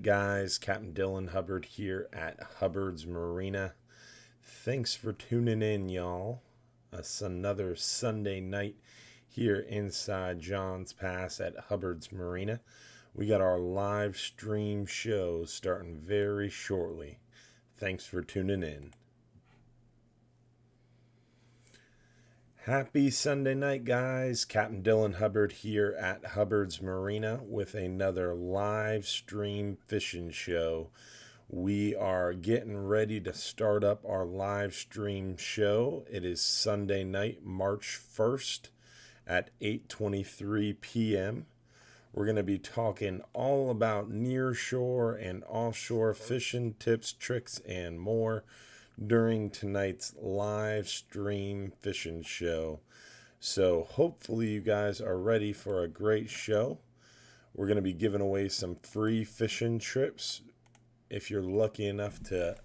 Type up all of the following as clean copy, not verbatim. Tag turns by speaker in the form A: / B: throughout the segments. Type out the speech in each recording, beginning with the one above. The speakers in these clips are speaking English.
A: guys. Captain Dylan Hubbard here at Hubbard's Marina. Thanks for tuning in, y'all. It's another Sunday night here inside John's Pass at Hubbard's Marina. We got our live stream show starting very shortly. Thanks for tuning in. Happy Sunday night, guys. Captain Dylan Hubbard here at Hubbard's Marina with another live stream fishing show. We are getting ready to start up our live stream show. It is Sunday night, March 1st at 8:23 p.m. We're going to be talking all about nearshore and offshore fishing tips, tricks, and more during tonight's live stream fishing show. So hopefully you guys are ready for a great show. We're going to be giving away some free fishing trips. If you're lucky enough to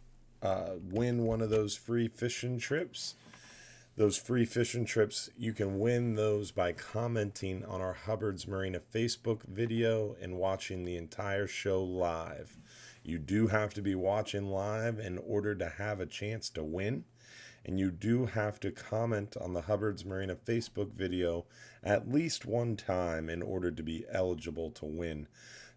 A: win one of those free fishing trips, you can win those by commenting on our Hubbard's Marina Facebook video and watching the entire show live. You do have to be watching live in order to have a chance to win. And you do have to comment on the Hubbard's Marina Facebook video at least one time in order to be eligible to win.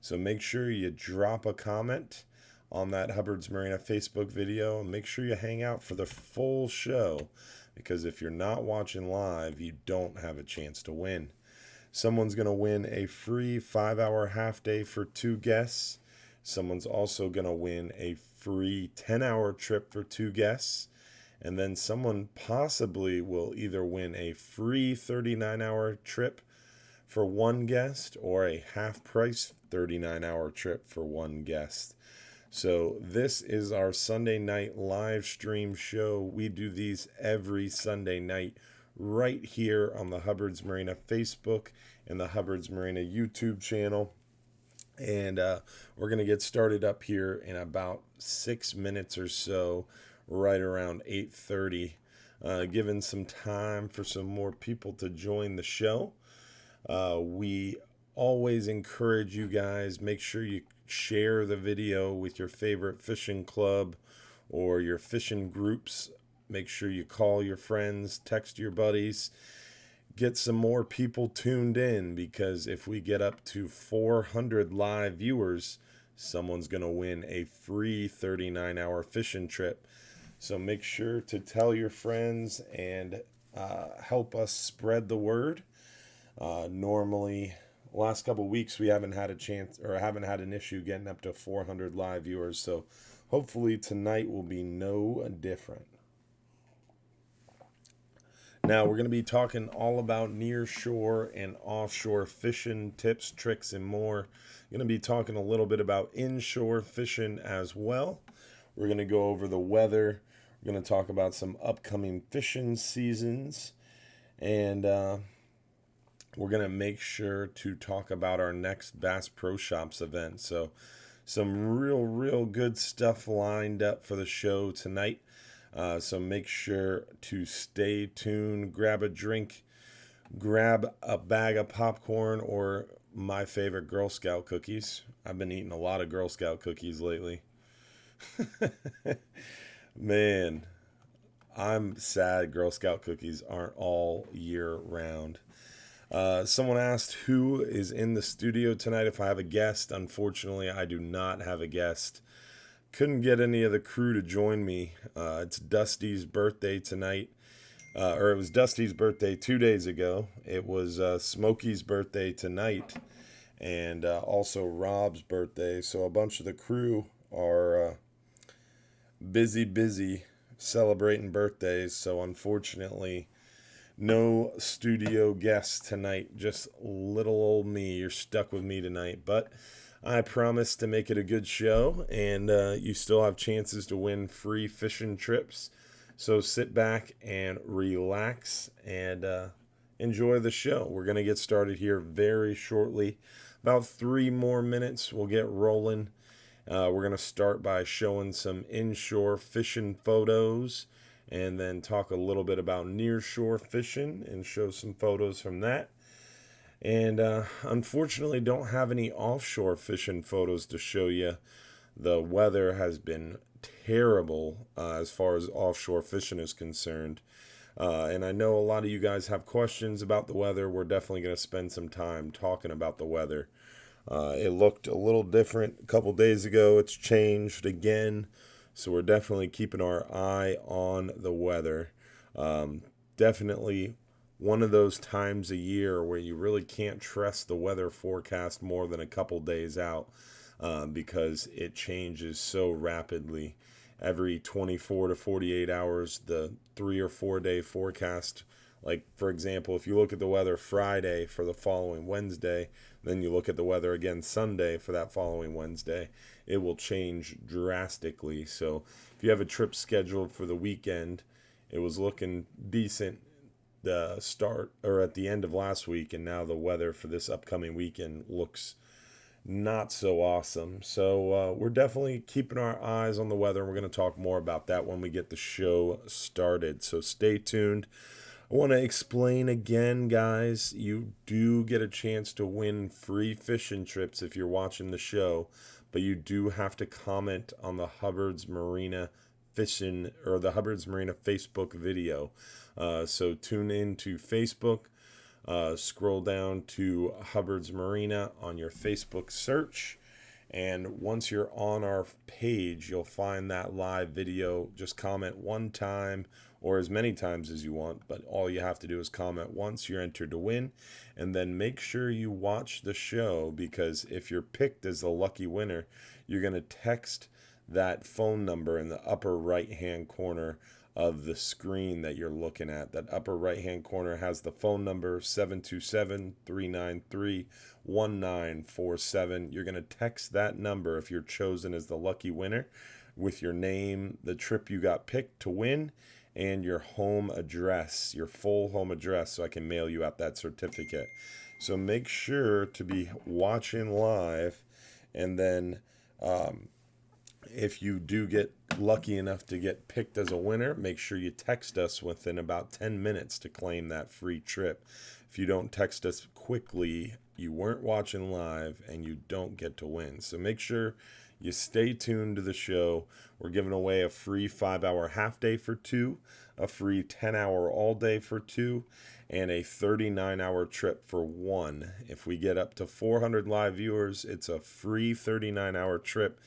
A: So make sure you drop a comment on that Hubbard's Marina Facebook video. And make sure you hang out for the full show, because if you're not watching live, you don't have a chance to win. Someone's going to win a free 5-hour half day for 2 guests. Someone's also going to win a free 10-hour trip for 2 guests. And then someone possibly will either win a free 39-hour trip for 1 guest or a half-price 39-hour trip for 1 guest. So this is our Sunday night live stream show. We do these every Sunday night right here on the Hubbard's Marina Facebook and the Hubbard's Marina YouTube channel. And we're going to get started up here in about 6 minutes or so, right around 8:30, giving some time for some more people to join the show. We always encourage you guys, make sure you share the video with your favorite fishing club or your fishing groups. Make sure you call your friends, text your buddies. Get some more people tuned in, because if we get up to 400 live viewers, someone's going to win a free 39-hour fishing trip. So make sure to tell your friends and help us spread the word. Normally, last couple weeks we haven't had an issue getting up to 400 live viewers. So hopefully tonight will be no different. Now, we're going to be talking all about nearshore and offshore fishing tips, tricks, and more. We're going to be talking a little bit about inshore fishing as well. We're going to go over the weather. We're going to talk about some upcoming fishing seasons. And we're going to make sure to talk about our next Bass Pro Shops event. So some real good stuff lined up for the show tonight. So make sure to stay tuned, grab a drink, grab a bag of popcorn, or my favorite Girl Scout cookies. I've been eating a lot of Girl Scout cookies lately. Man, I'm sad Girl Scout cookies aren't all year round. Someone asked who is in the studio tonight, if I have a guest. Unfortunately, I do not have a guest. Couldn't get any of the crew to join me. It's Dusty's birthday tonight. Or it was Dusty's birthday 2 days ago. It was Smokey's birthday tonight. And also Rob's birthday. So a bunch of the crew are busy celebrating birthdays. So unfortunately, no studio guests tonight. Just little old me. You're stuck with me tonight. But I promise to make it a good show, and you still have chances to win free fishing trips. So sit back and relax and enjoy the show. We're going to get started here very shortly. About 3 more minutes, we'll get rolling. We're going to start by showing some inshore fishing photos, and then talk a little bit about nearshore fishing and show some photos from that. And unfortunately, don't have any offshore fishing photos to show you. The weather has been terrible as far as offshore fishing is concerned. And I know a lot of you guys have questions about the weather. We're definitely going to spend some time talking about the weather. It looked a little different a couple days ago. It's changed again. So we're definitely keeping our eye on the weather. Definitely one of those times a year where you really can't trust the weather forecast more than a couple days out, because it changes so rapidly. Every 24 to 48 hours, the 3 or 4 day forecast, like for example, if you look at the weather Friday for the following Wednesday, then you look at the weather again Sunday for that following Wednesday, it will change drastically. So if you have a trip scheduled for the weekend, it was looking decent the start or at the end of last week, and now the weather for this upcoming weekend looks not so awesome. So we're definitely keeping our eyes on the weather, and we're going to talk more about that when we get the show started. So stay tuned. I want to explain again, guys, you do get a chance to win free fishing trips if you're watching the show, but you do have to comment on the Hubbard's Marina fishing or the Hubbard's Marina Facebook video. So tune in to Facebook, scroll down to Hubbard's Marina on your Facebook search. And once you're on our page, you'll find that live video. Just comment one time or as many times as you want, but all you have to do is comment once. You're entered to win. And then make sure you watch the show, because if you're picked as the lucky winner, you're going to text that phone number in the upper right hand corner of the screen that you're looking at. That upper right hand corner has the phone number 727-393-1947. You're going to text that number if you're chosen as the lucky winner with your name, the trip you got picked to win, and your home address, your full home address, so I can mail you out that certificate. So make sure to be watching live, and then if you do get lucky enough to get picked as a winner, make sure you text us within about 10 minutes to claim that free trip. If you don't text us quickly, you weren't watching live and you don't get to win. So make sure you stay tuned to the show. We're giving away a free 5-hour half day for 2, a free 10-hour all day for 2, and a 39-hour trip for 1. If we get up to 400 live viewers, it's a free 39-hour trip.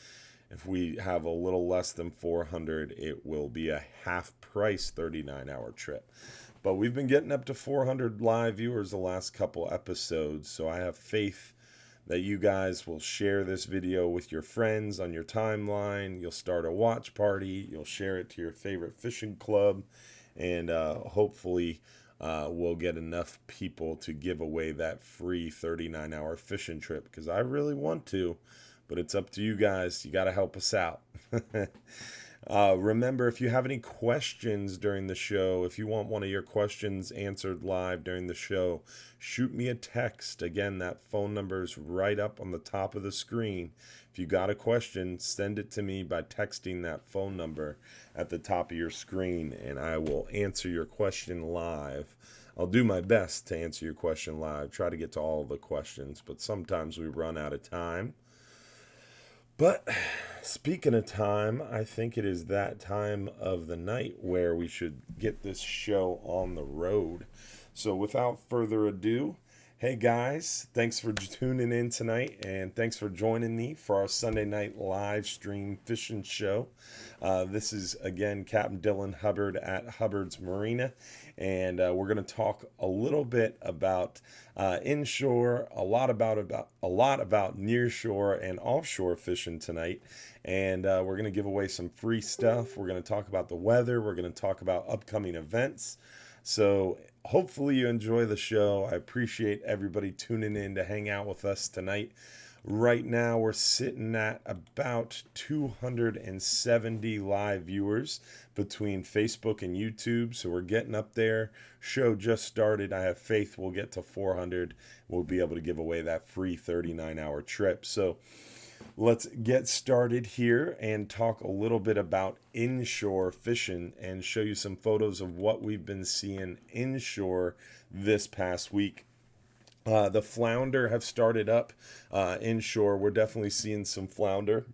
A: If we have a little less than 400, it will be a half price 39-hour trip. But we've been getting up to 400 live viewers the last couple episodes, so I have faith that you guys will share this video with your friends on your timeline. You'll start a watch party. You'll share it to your favorite fishing club, and hopefully we'll get enough people to give away that free 39-hour fishing trip, because I really want to. But it's up to you guys. You got to help us out. Remember, if you have any questions during the show, if you want one of your questions answered live during the show, shoot me a text. Again, that phone number is right up on the top of the screen. If you got a question, send it to me by texting that phone number at the top of your screen, and I will answer your question live. I'll do my best to answer your question live. Try to get to all the questions, but sometimes we run out of time. But speaking of time, I think it is that time of the night where we should get this show on the road. So without further ado, hey guys, thanks for tuning in tonight, and thanks for joining me for our Sunday night live stream fishing show. This is, again, Captain Dylan Hubbard at Hubbard's Marina, and we're going to talk a little bit about inshore, a lot about nearshore and offshore fishing tonight, and we're going to give away some free stuff. We're going to talk about the weather. We're going to talk about upcoming events. So hopefully you enjoy the show. I appreciate everybody tuning in to hang out with us tonight. Right now, we're sitting at about 270 live viewers between Facebook and YouTube, so we're getting up there. Show just started. I have faith we'll get to 400. We'll be able to give away that free 39-hour trip. So let's get started here and talk a little bit about inshore fishing and show you some photos of what we've been seeing inshore this past week. The flounder have started up inshore. We're definitely seeing some flounder.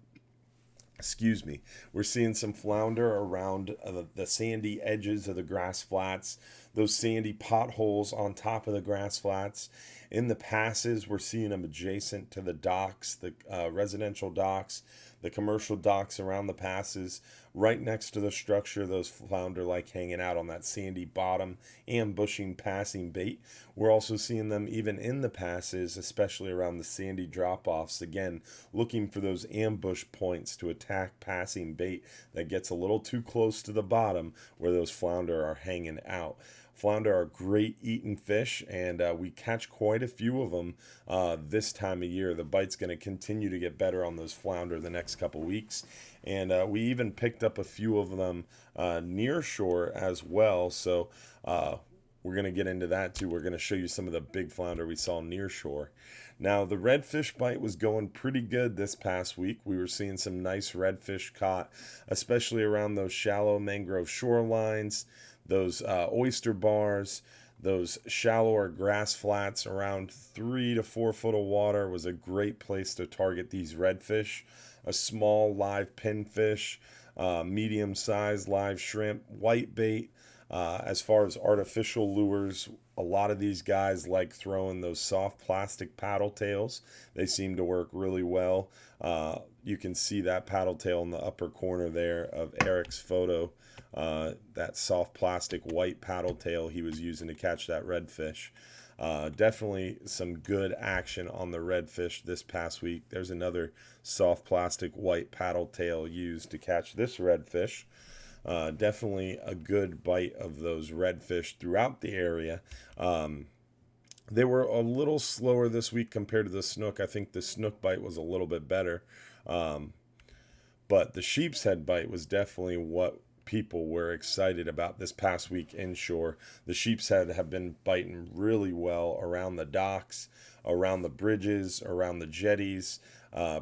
A: Excuse me. We're seeing some flounder around the sandy edges of the grass flats, those sandy potholes on top of the grass flats. In the passes, we're seeing them adjacent to the docks, the residential docks, the commercial docks around the passes. Right next to the structure, those flounder like hanging out on that sandy bottom, ambushing passing bait. We're also seeing them even in the passes, especially around the sandy drop offs. Again, looking for those ambush points to attack passing bait that gets a little too close to the bottom where those flounder are hanging out. Flounder are great eating fish, and we catch quite a few of them this time of year. The bite's going to continue to get better on those flounder the next couple weeks, and we even picked up a few of them near shore as well. So we're going to get into that too. We're going to show you some of the big flounder we saw near shore. Now, the redfish bite was going pretty good this past week. We were seeing some nice redfish caught, especially around those shallow mangrove shorelines, those oyster bars, those shallower grass flats around 3 to 4 foot of water was a great place to target these redfish. A small live pinfish, medium-sized live shrimp, whitebait. As far as artificial lures, a lot of these guys like throwing those soft plastic paddle tails. They seem to work really well. You can see that paddle tail in the upper corner there of Eric's photo. That soft plastic white paddle tail he was using to catch that redfish. Definitely some good action on the redfish this past week. There's another soft plastic white paddle tail used to catch this redfish. Definitely a good bite of those redfish throughout the area. They were a little slower this week compared to the snook. I think the snook bite was a little bit better. But the sheep's head bite was definitely what people were excited about this past week inshore. The sheep's head have been biting really well around the docks, around the bridges, around the jetties.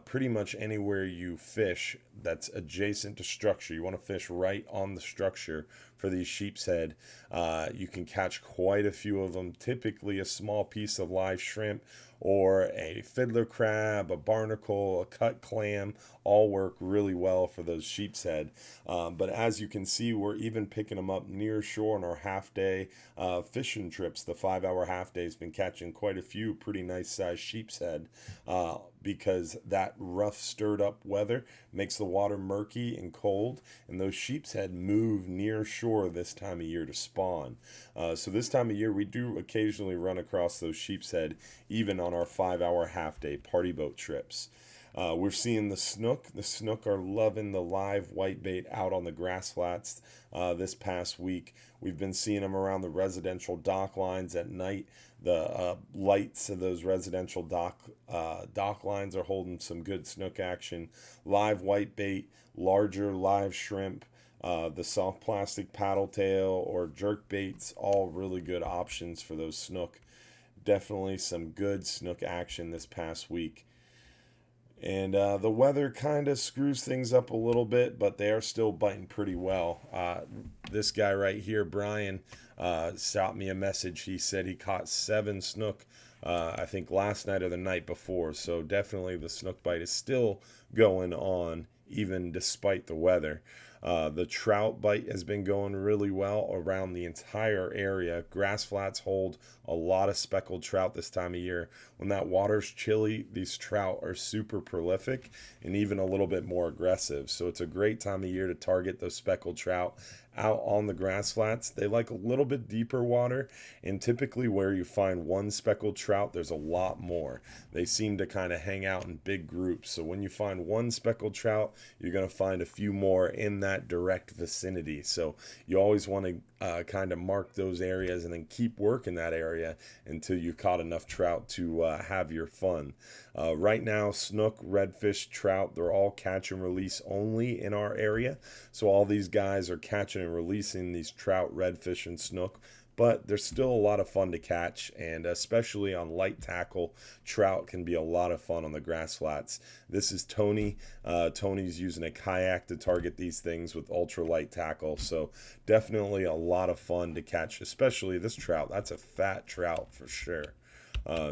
A: Pretty much anywhere you fish that's adjacent to structure. You want to fish right on the structure for these sheep's head. You can catch quite a few of them, typically a small piece of live shrimp or a fiddler crab, a barnacle, a cut clam, all work really well for those sheep's head. But as you can see, we're even picking them up near shore on our half-day fishing trips. The 5-hour half-day has been catching quite a few pretty nice-sized sheep's head because that rough, stirred-up weather makes the water murky and cold, and those sheep's head move near shore this time of year to spawn. So this time of year, we do occasionally run across those sheep's head, even on our 5-hour half-day party boat trips. We're seeing the snook. The snook are loving the live whitebait out on the grass flats this past week. We've been seeing them around the residential dock lines at night. The lights of those residential dock lines are holding some good snook action. Live whitebait, larger live shrimp, the soft plastic paddle tail or jerk baits, all really good options for those snook. Definitely some good snook action this past week. And the weather kind of screws things up a little bit, but they are still biting pretty well. This guy right here, Brian, shot me a message. He said he caught 7 snook, I think last night or the night before. So definitely the snook bite is still going on, even despite the weather. The trout bite has been going really well around the entire area. Grass flats hold a lot of speckled trout this time of year. When that water's chilly, these trout are super prolific and even a little bit more aggressive. So it's a great time of year to target those speckled trout out on the grass flats. They like a little bit deeper water, and typically where you find one speckled trout, there's a lot more. They seem to kind of hang out in big groups. So when you find one speckled trout, you're going to find a few more in that direct vicinity. So you always want to kind of mark those areas and then keep working that area until you caught enough trout to have your fun. Right now, snook, redfish, trout, they're all catch and release only in our area. So all these guys are catching and releasing these trout, redfish, and snook. But there's still a lot of fun to catch, and especially on light tackle, trout can be a lot of fun on the grass flats. This is Tony. Tony's using a kayak to target these things with ultralight tackle, so definitely a lot of fun to catch, especially this trout. That's a fat trout for sure.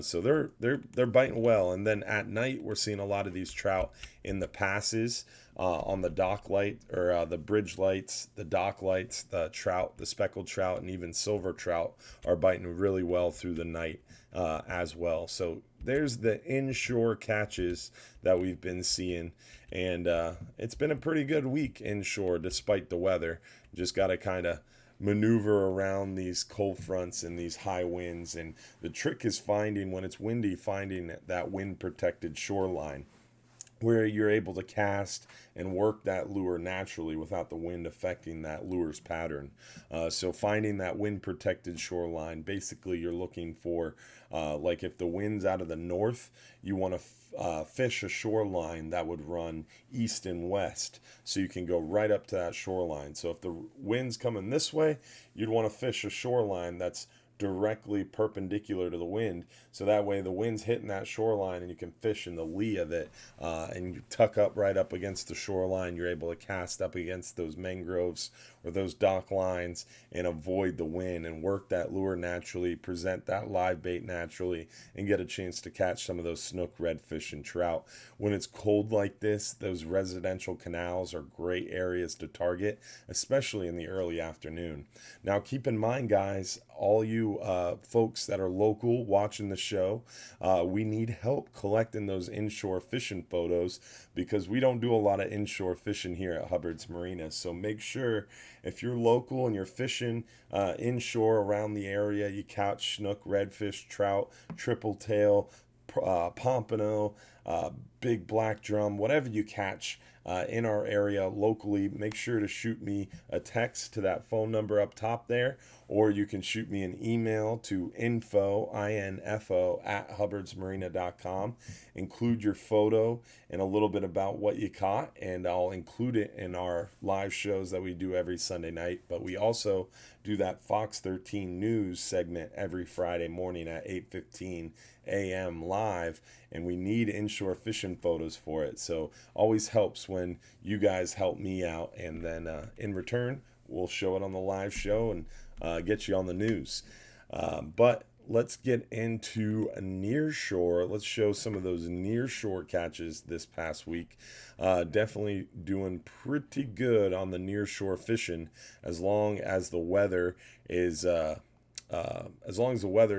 A: So they're biting well. And then at night we're seeing a lot of these trout in the passes, on the dock light, or the bridge lights, the dock lights. The trout, the speckled trout, and even silver trout are biting really well through the night, as well. So there's the inshore catches that we've been seeing, and it's been a pretty good week inshore despite the weather. Just got to kind of maneuver around these cold fronts and these high winds, and the trick is finding, when it's windy, finding that wind protected shoreline where you're able to cast and work that lure naturally without the wind affecting that lure's pattern. So finding that wind protected shoreline, basically you're looking for, like if the wind's out of the north, you want to fish a shoreline that would run east and west, so you can go right up to that shoreline. So if the wind's coming this way, you'd want to fish a shoreline that's directly perpendicular to the wind, so that way the wind's hitting that shoreline and you can fish in the lee of it, and you tuck up right up against the shoreline. You're able to cast up against those mangroves or those dock lines and avoid the wind and work that lure naturally, present that live bait naturally, and get a chance to catch some of those snook, redfish, and trout. When it's cold like this, those residential canals are great areas to target, especially in the early afternoon. Now keep in mind, guys, all you folks that are local watching the show, we need help collecting those inshore fishing photos, because we don't do a lot of inshore fishing here at Hubbard's Marina. So make sure, if you're local and you're fishing inshore around the area, you catch snook, redfish, trout, triple tail, pompano, big black drum, whatever you catch in our area locally, make sure to shoot me a text to that phone number up top there, or you can shoot me an email to info at hubbardsmarina.com. Include your photo and a little bit about what you caught, and I'll include it in our live shows that we do every Sunday night. But we also do that Fox 13 News segment every Friday morning at 8:15 a.m. live, and we need inshore fishing photos for it. So always helps when you guys help me out, and then in return we'll show it on the live show and get you on the news. But let's get into Nearshore. Let's show some of those Nearshore catches this past week. Definitely doing pretty good on the Nearshore fishing, as long as the weather is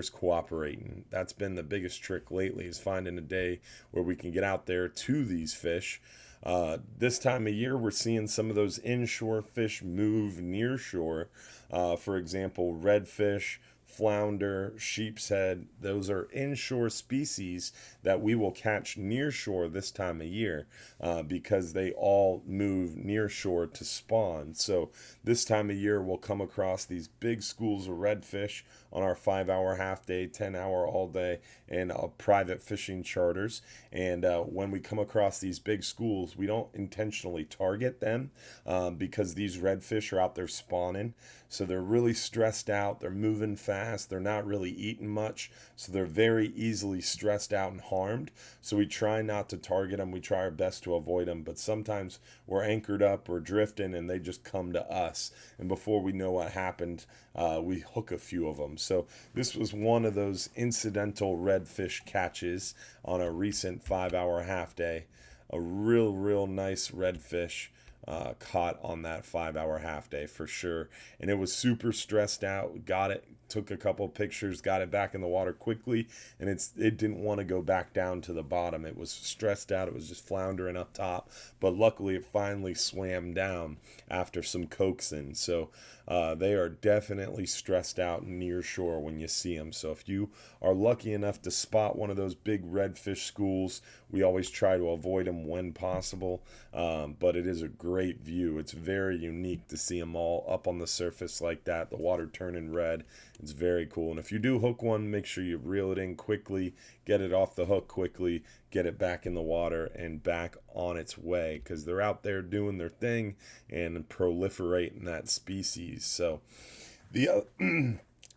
A: cooperating. That's been the biggest trick lately, is finding a day where we can get out there to these fish. This time of year, we're seeing some of those inshore fish move nearshore. For example, redfish, flounder, sheep's head. Those are inshore species that we will catch nearshore this time of year, because they all move nearshore to spawn. So this time of year, we'll come across these big schools of redfish on our 5-hour half day, 10-hour all day, and private fishing charters. And when we come across these big schools, we don't intentionally target them, because these redfish are out there spawning. So they're really stressed out. They're moving fast. They're not really eating much. So they're very easily stressed out and harmed. So we try not to target them. We try our best to avoid them. But sometimes we're anchored up, we're drifting, and they just come to us. And before we know what happened, we hook a few of them. So this was one of those incidental redfish catches on a recent 5-hour half day. A real nice redfish caught on that 5-hour half day for sure. And it was super stressed out. Got it, took a couple pictures, got it back in the water quickly, and it didn't want to go back down to the bottom. It was stressed out. It was just floundering up top, but luckily it finally swam down after some coaxing. So they are definitely stressed out near shore when you see them. So if you are lucky enough to spot one of those big redfish schools, we always try to avoid them when possible, but it is a great view. It's very unique to see them all up on the surface like that, the water turning red. It's very cool. And if you do hook one, make sure you reel it in quickly, get it off the hook quickly, get it back in the water and back on its way, because they're out there doing their thing and proliferating that species. So the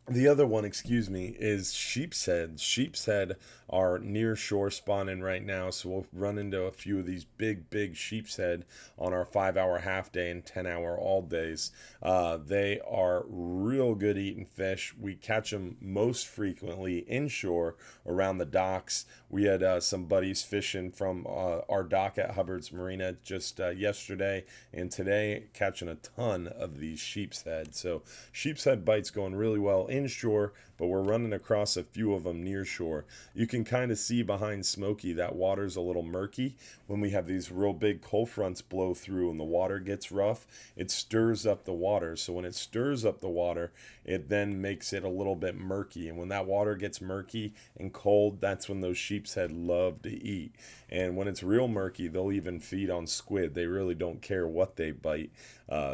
A: The other one, excuse me, is sheep's head. Sheep's head are near shore spawning right now, so we'll run into a few of these big sheep's head on our 5 hour half day and 10 hour all days. They are real good eating fish. We catch them most frequently inshore around the docks. We had some buddies fishing from our dock at Hubbard's Marina just yesterday and today, catching a ton of these sheep's head. So sheep's head bites going really well inshore, but we're running across a few of them near shore. You can kind of see behind Smoky that water's a little murky. When we have these real big cold fronts blow through and the water gets rough, it stirs up the water. So when it stirs up the water, it then makes it a little bit murky. And when that water gets murky and cold, that's when those sheep's head love to eat. And when it's real murky, they'll even feed on squid. They really don't care what they bite.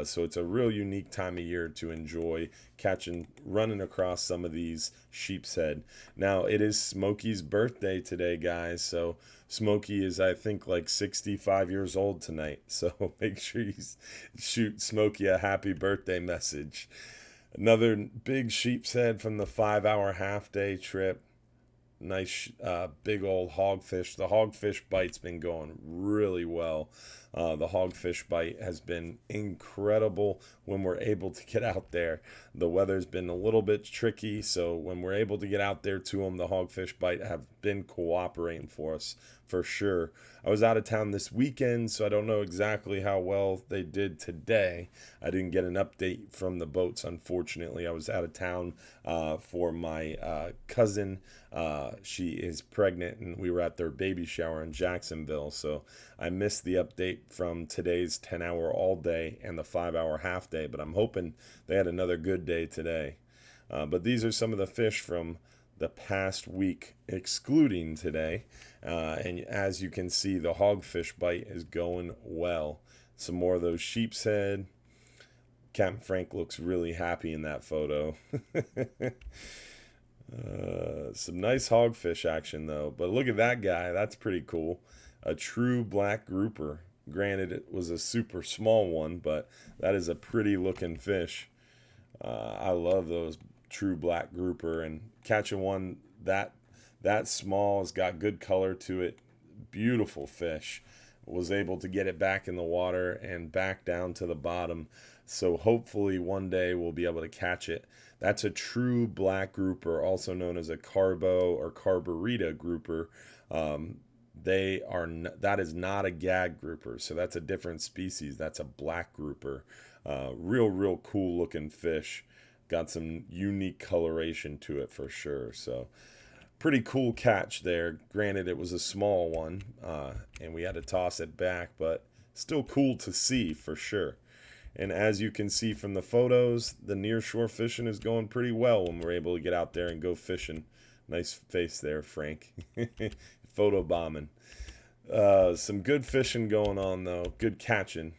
A: So it's a real unique time of year to enjoy running across some of these sheep's head. Now, it is Smokey's birthday today, guys. So Smokey is, I think, like 65 years old tonight. So make sure you shoot Smokey a happy birthday message. Another big sheep's head from the 5 hour half day trip. Nice big old hogfish. The hogfish bite's been going really well. The hogfish bite has been incredible when we're able to get out there. The weather's been a little bit tricky, so when we're able to get out there to them, the hogfish bite have been cooperating for us for sure. I was out of town this weekend, so I don't know exactly how well they did today. I didn't get an update from the boats, unfortunately. I was out of town for my cousin. She is pregnant, and we were at their baby shower in Jacksonville, so I missed the update from today's 10 hour all day and the 5 hour half day, but I'm hoping they had another good day today. But these are some of the fish from the past week, excluding today. And as you can see, the hogfish bite is going well. Some more of those sheep's head. Captain Frank looks really happy in that photo. Some nice hogfish action, though. But look at that guy. That's pretty cool. A true black grouper. Granted, it was a super small one, but that is a pretty looking fish. I love those true black grouper, and catching one that small has got good color to it. Beautiful fish. Was able to get it back in the water and back down to the bottom. So hopefully one day we'll be able to catch it. That's a true black grouper, also known as a carbo or carburetor grouper. That is not a gag grouper, so that's a different species. That's a black grouper. Real cool looking fish. Got some unique coloration to it for sure. So pretty cool catch there. Granted, it was a small one, and we had to toss it back, but still cool to see for sure. And as you can see from the photos, the nearshore fishing is going pretty well when we're able to get out there and go fishing. Nice face there, Frank. Photo bombing. Some good fishing going on, though. Good catching.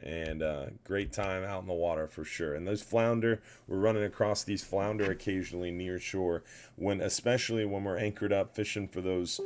A: And great time out in the water for sure. And those flounder, we're running across these flounder occasionally near shore, especially when we're anchored up fishing for those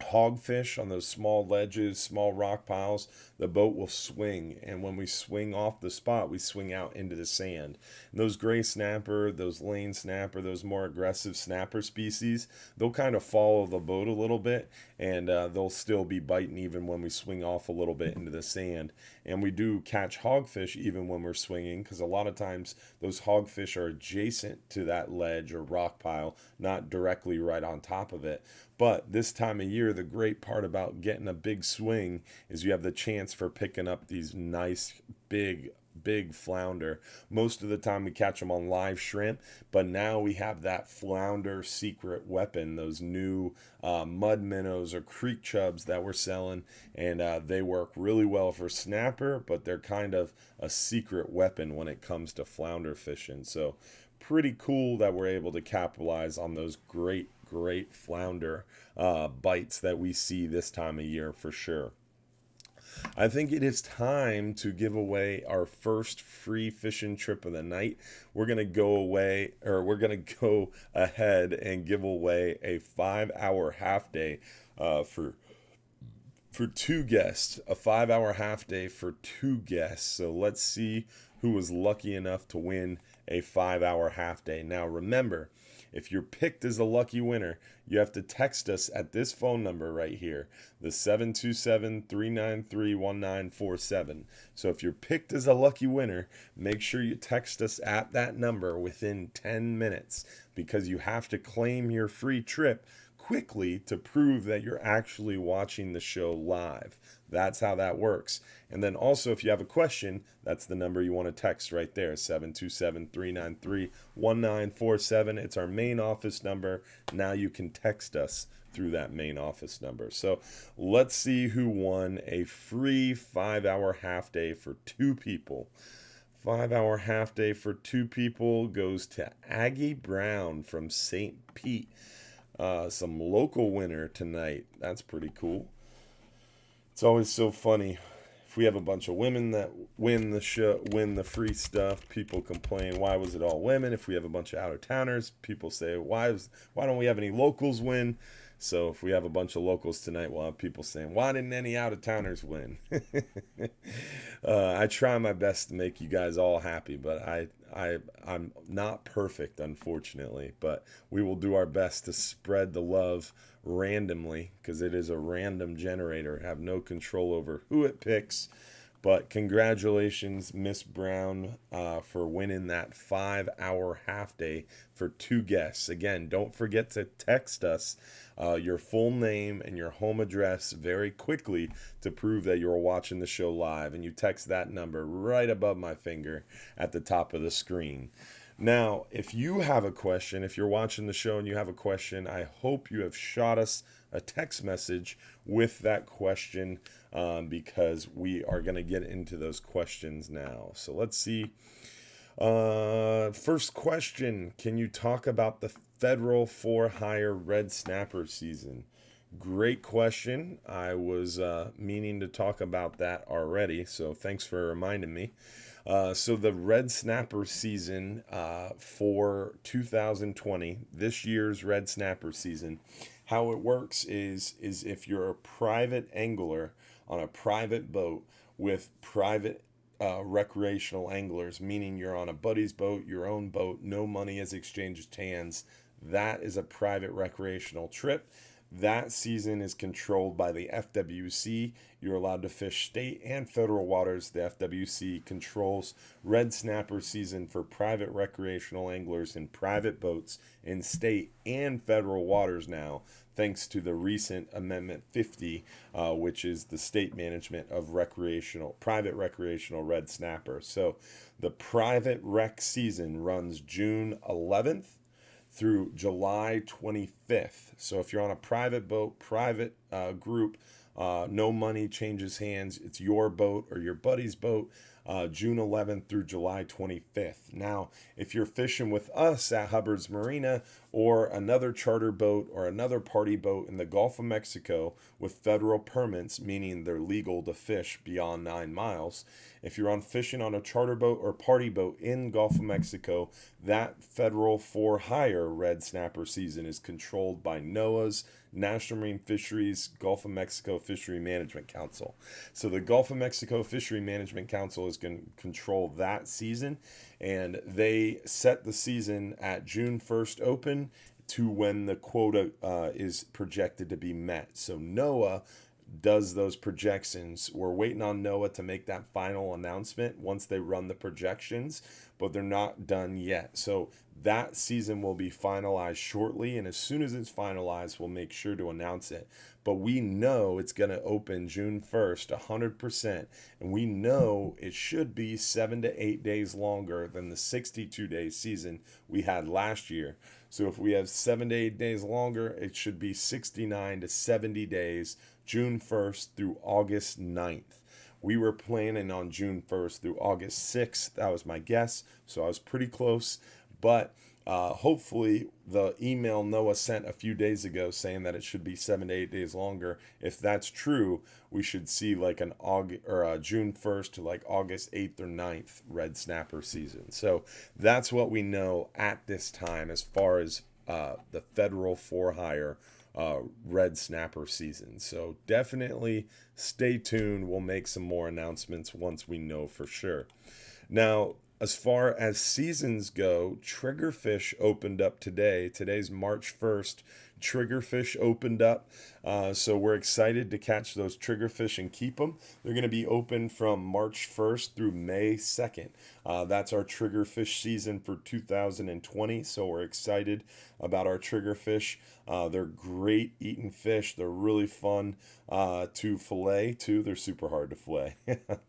A: hogfish on those small ledges, small rock piles. The boat will swing, and when we swing off the spot, we swing out into the sand. And those gray snapper, those lane snapper, those more aggressive snapper species, they'll kind of follow the boat a little bit, and they'll still be biting even when we swing off a little bit into the sand. And we do catch hogfish even when we're swinging, because a lot of times those hogfish are adjacent to that ledge or rock pile, not directly right on top of it. But this time of year, the great part about getting a big swing is you have the chance for picking up these nice big flounder. Most of the time we catch them on live shrimp, but now we have that flounder secret weapon, those new mud minnows or creek chubs that we're selling, and they work really well for snapper, but they're kind of a secret weapon when it comes to flounder fishing. So pretty cool that we're able to capitalize on those great flounder bites that we see this time of year for sure. I think it is time to give away our first free fishing trip of the night. We're going to go ahead and give away a 5-hour half day for two guests, a 5-hour half day for two guests. So let's see who was lucky enough to win a 5-hour half day. Now remember, if you're picked as a lucky winner, you have to text us at this phone number right here, the 727-393-1947. So if you're picked as a lucky winner, make sure you text us at that number within 10 minutes, because you have to claim your free trip quickly to prove that you're actually watching the show live. That's how that works. And then also, if you have a question, that's the number you want to text right there, 727-393-1947. It's our main office number. Now you can text us through that main office number. So let's see who won a free 5-hour half day for 2 people. 5-hour half day for 2 people goes to Aggie Brown from St. Pete. Some local winner tonight. That's pretty cool. It's always so funny. If we have a bunch of women that win the show, win the free stuff, people complain, why was it all women? If we have a bunch of out-of-towners, people say, why don't we have any locals win? So if we have a bunch of locals tonight, we'll have people saying, why didn't any out-of-towners win? I try my best to make you guys all happy, but I'm not perfect, unfortunately. But we will do our best to spread the love randomly, because it is a random generator. I have no control over who it picks. But congratulations, Miss Brown, for winning that 5-hour half day for 2 guests. Again, don't forget to text us your full name and your home address very quickly to prove that you're watching the show live. And you text that number right above my finger at the top of the screen. Now, if you have a question, if you're watching the show and you have a question, I hope you have shot us a text message with that question, because we are going to get into those questions now. So let's see. First question, can you talk about the federal for-hire red snapper season? Great question. I was meaning to talk about that already, so thanks for reminding me. So the red snapper season for 2020, this year's red snapper season, how it works is if you're a private angler on a private boat with private recreational anglers, meaning you're on a buddy's boat, your own boat, no money is exchanged hands, that is a private recreational trip. That season is controlled by the FWC. You're allowed to fish state and federal waters. The FWC controls red snapper season for private recreational anglers in private boats in state and federal waters now, thanks to the recent Amendment 50, which is the state management of private recreational red snapper. So the private rec season runs June 11th through July 25th. So if you're on a private boat, private group, no money changes hands, it's your boat or your buddy's boat, June 11th through July 25th. Now, if you're fishing with us at Hubbard's Marina or another charter boat or another party boat in the Gulf of Mexico with federal permits, meaning they're legal to fish beyond 9 miles, if you're on fishing on a charter boat or party boat in Gulf of Mexico, that federal for-hire red snapper season is controlled by NOAA's National Marine Fisheries Gulf of Mexico Fishery Management Council. So the Gulf of Mexico Fishery Management Council is going to control that season, and they set the season at June 1st open to when the quota is projected to be met. So NOAA does those projections. We're waiting on NOAA to make that final announcement once they run the projections, but they're not done yet. So that season will be finalized shortly, and as soon as it's finalized, we'll make sure to announce it. But we know it's going to open June 1st, 100%, and we know it should be 7 to 8 days longer than the 62-day season we had last year. So if we have 7 to 8 days longer, it should be 69 to 70 days, June 1st through August 9th. We were planning on June 1st through August 6th. That was my guess, so I was pretty close. But hopefully the email NOAA sent a few days ago saying that it should be 7 to 8 days longer. If that's true, we should see like an June 1st to like August 8th or 9th red snapper season. So that's what we know at this time as far as the federal for-hire red snapper season. So definitely stay tuned. We'll make some more announcements once we know for sure. Now, As far as seasons go, triggerfish opened up today. Today's March 1st. Triggerfish opened up. So we're excited to catch those triggerfish and keep them. They're going to be open from March 1st through May 2nd. That's our triggerfish season for 2020. So we're excited about our triggerfish. They're great eating fish. They're really fun to fillet too. They're super hard to fillet,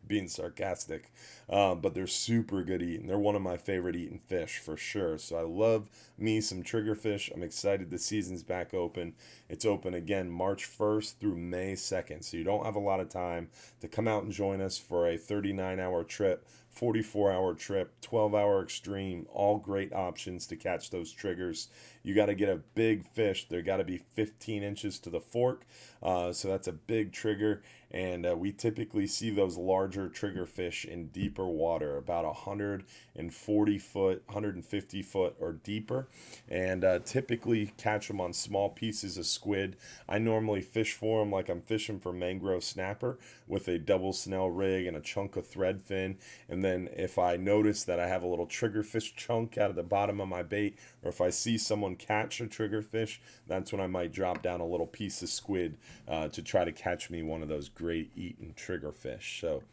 A: being sarcastic, but they're super good eating. They're one of my favorite eating fish for sure. So I love me some triggerfish. I'm excited the season's back open. It's open again March 1st through May 2nd. So you don't have a lot of time to come out and join us for a 39-hour trip, 44-hour trip, 12-hour extreme, all great options to catch those triggers. You got to get a big fish. They got to be 15 inches to the fork. So that's a big trigger. And we typically see those larger trigger fish in deeper water, about 140 foot, 150 foot or deeper. And typically catch them on small pieces of squid. I normally fish for them like I'm fishing for mangrove snapper with a double snell rig and a chunk of thread fin. And then if I notice that I have a little triggerfish chunk out of the bottom of my bait, or if I see someone catch a triggerfish, that's when I might drop down a little piece of squid to try to catch me one of those great eating triggerfish. So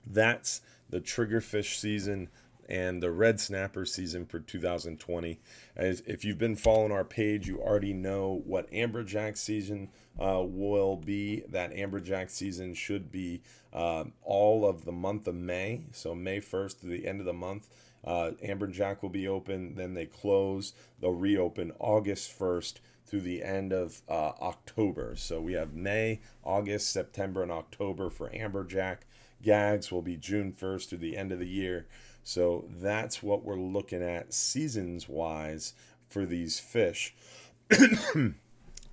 A: that's the triggerfish season and the red snapper season for 2020. As if you've been following our page, you already know what amberjack season will be. That amberjack season should be all of the month of May. So May 1st to the end of the month, amberjack will be open. Then they close. They'll reopen August 1st through the end of October. So we have May, August, September, and October for amberjack. Gags will be June 1st to the end of the year. So that's what we're looking at seasons-wise for these fish.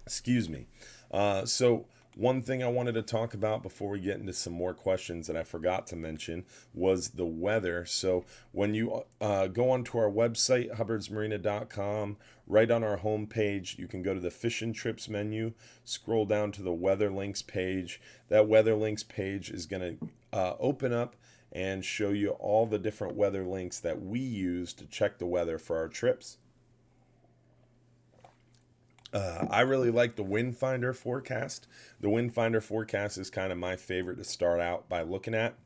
A: Excuse me. So one thing I wanted to talk about before we get into some more questions that I forgot to mention was the weather. So when you go onto our website, hubbardsmarina.com, right on our homepage, you can go to the Fish and Trips menu, scroll down to the Weather Links page. That Weather Links page is going to open up and show you all the different weather links that we use to check the weather for our trips. I really like the Wind Finder forecast. The Wind Finder forecast is kind of my favorite to start out by looking at.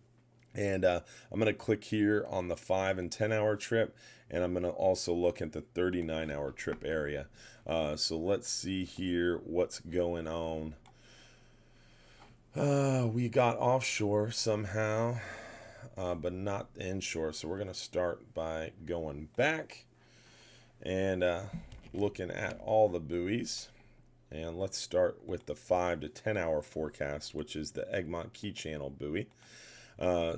A: And I'm going to click here on the 5 and 10 hour trip, and I'm going to also look at the 39-hour trip area. So let's see here what's going on. We got offshore somehow, but not inshore. So we're going to start by going back and looking at all the buoys. And let's start with the 5 to 10 hour forecast, which is the Egmont Key Channel buoy.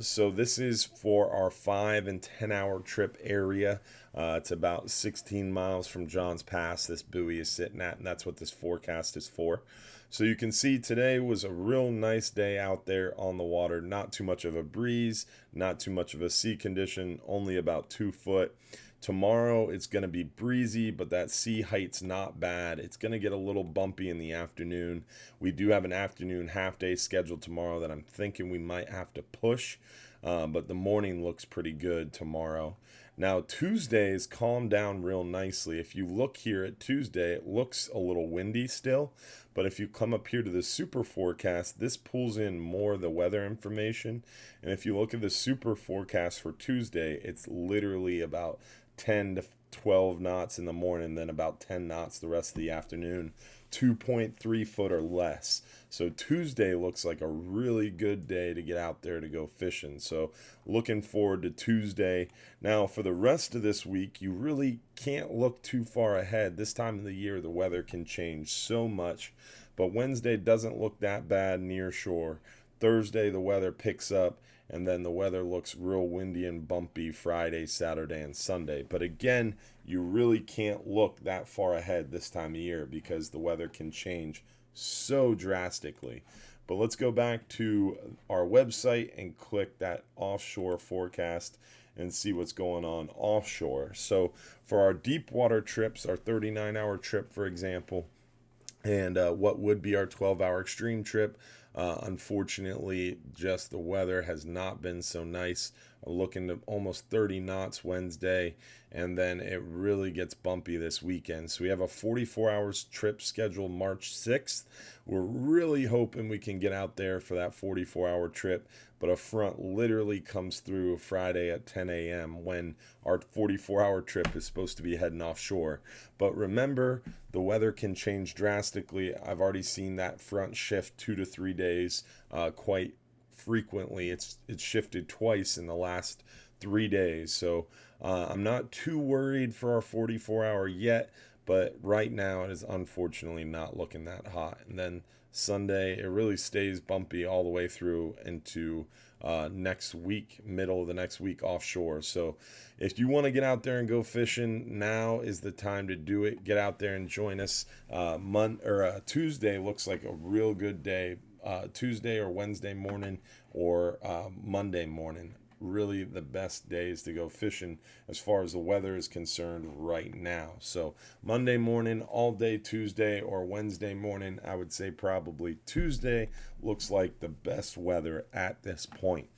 A: So this is for our 5 and 10 hour trip area. It's about 16 miles from Johns Pass this buoy is sitting at, and that's what this forecast is for. So you can see today was a real nice day out there on the water. Not too much of a breeze, not too much of a sea condition, only about 2 foot. Tomorrow it's going to be breezy, but that sea height's not bad. It's going to get a little bumpy in the afternoon. We do have an afternoon half-day scheduled tomorrow that I'm thinking we might have to push, but the morning looks pretty good tomorrow. Now, Tuesday's calmed down real nicely. If you look here at Tuesday, it looks a little windy still, but if you come up here to the super forecast, this pulls in more of the weather information. And if you look at the super forecast for Tuesday, it's literally about 10 to 12 knots in the morning, then about 10 knots the rest of the afternoon, 2.3 foot or less. So Tuesday looks like a really good day to get out there to go fishing. So looking forward to Tuesday. Now for the rest of this week, you really can't look too far ahead. This time of the year, the weather can change so much, but Wednesday doesn't look that bad near shore. Thursday, the weather picks up, and then the weather looks real windy and bumpy Friday, Saturday, and Sunday. But again, you really can't look that far ahead this time of year because the weather can change so drastically. But let's go back to our website and click that offshore forecast and see what's going on offshore. So for our deep water trips, our 39-hour trip, for example, and what would be our 12-hour extreme trip, Unfortunately, just the weather has not been so nice. Looking to almost 30 knots Wednesday, and then it really gets bumpy this weekend. So we have a 44 hours trip scheduled March 6th. We're really hoping we can get out there for that 44-hour trip, but a front literally comes through Friday at 10 a.m. when our 44-hour trip is supposed to be heading offshore. But remember, the weather can change drastically. I've already seen that front shift 2 to 3 days quite frequently. It's shifted twice in the last 3 days. So I'm not too worried for our 44-hour yet, but right now it is unfortunately not looking that hot. And then Sunday, it really stays bumpy all the way through into next week, middle of the next week offshore. So if you want to get out there and go fishing, now is the time to do it. Get out there and join us. Tuesday looks like a real good day. Tuesday or Wednesday morning or Monday morning. Really the best days to go fishing as far as the weather is concerned right now. So Monday morning, all day Tuesday, or Wednesday morning, I would say probably Tuesday looks like the best weather at this point.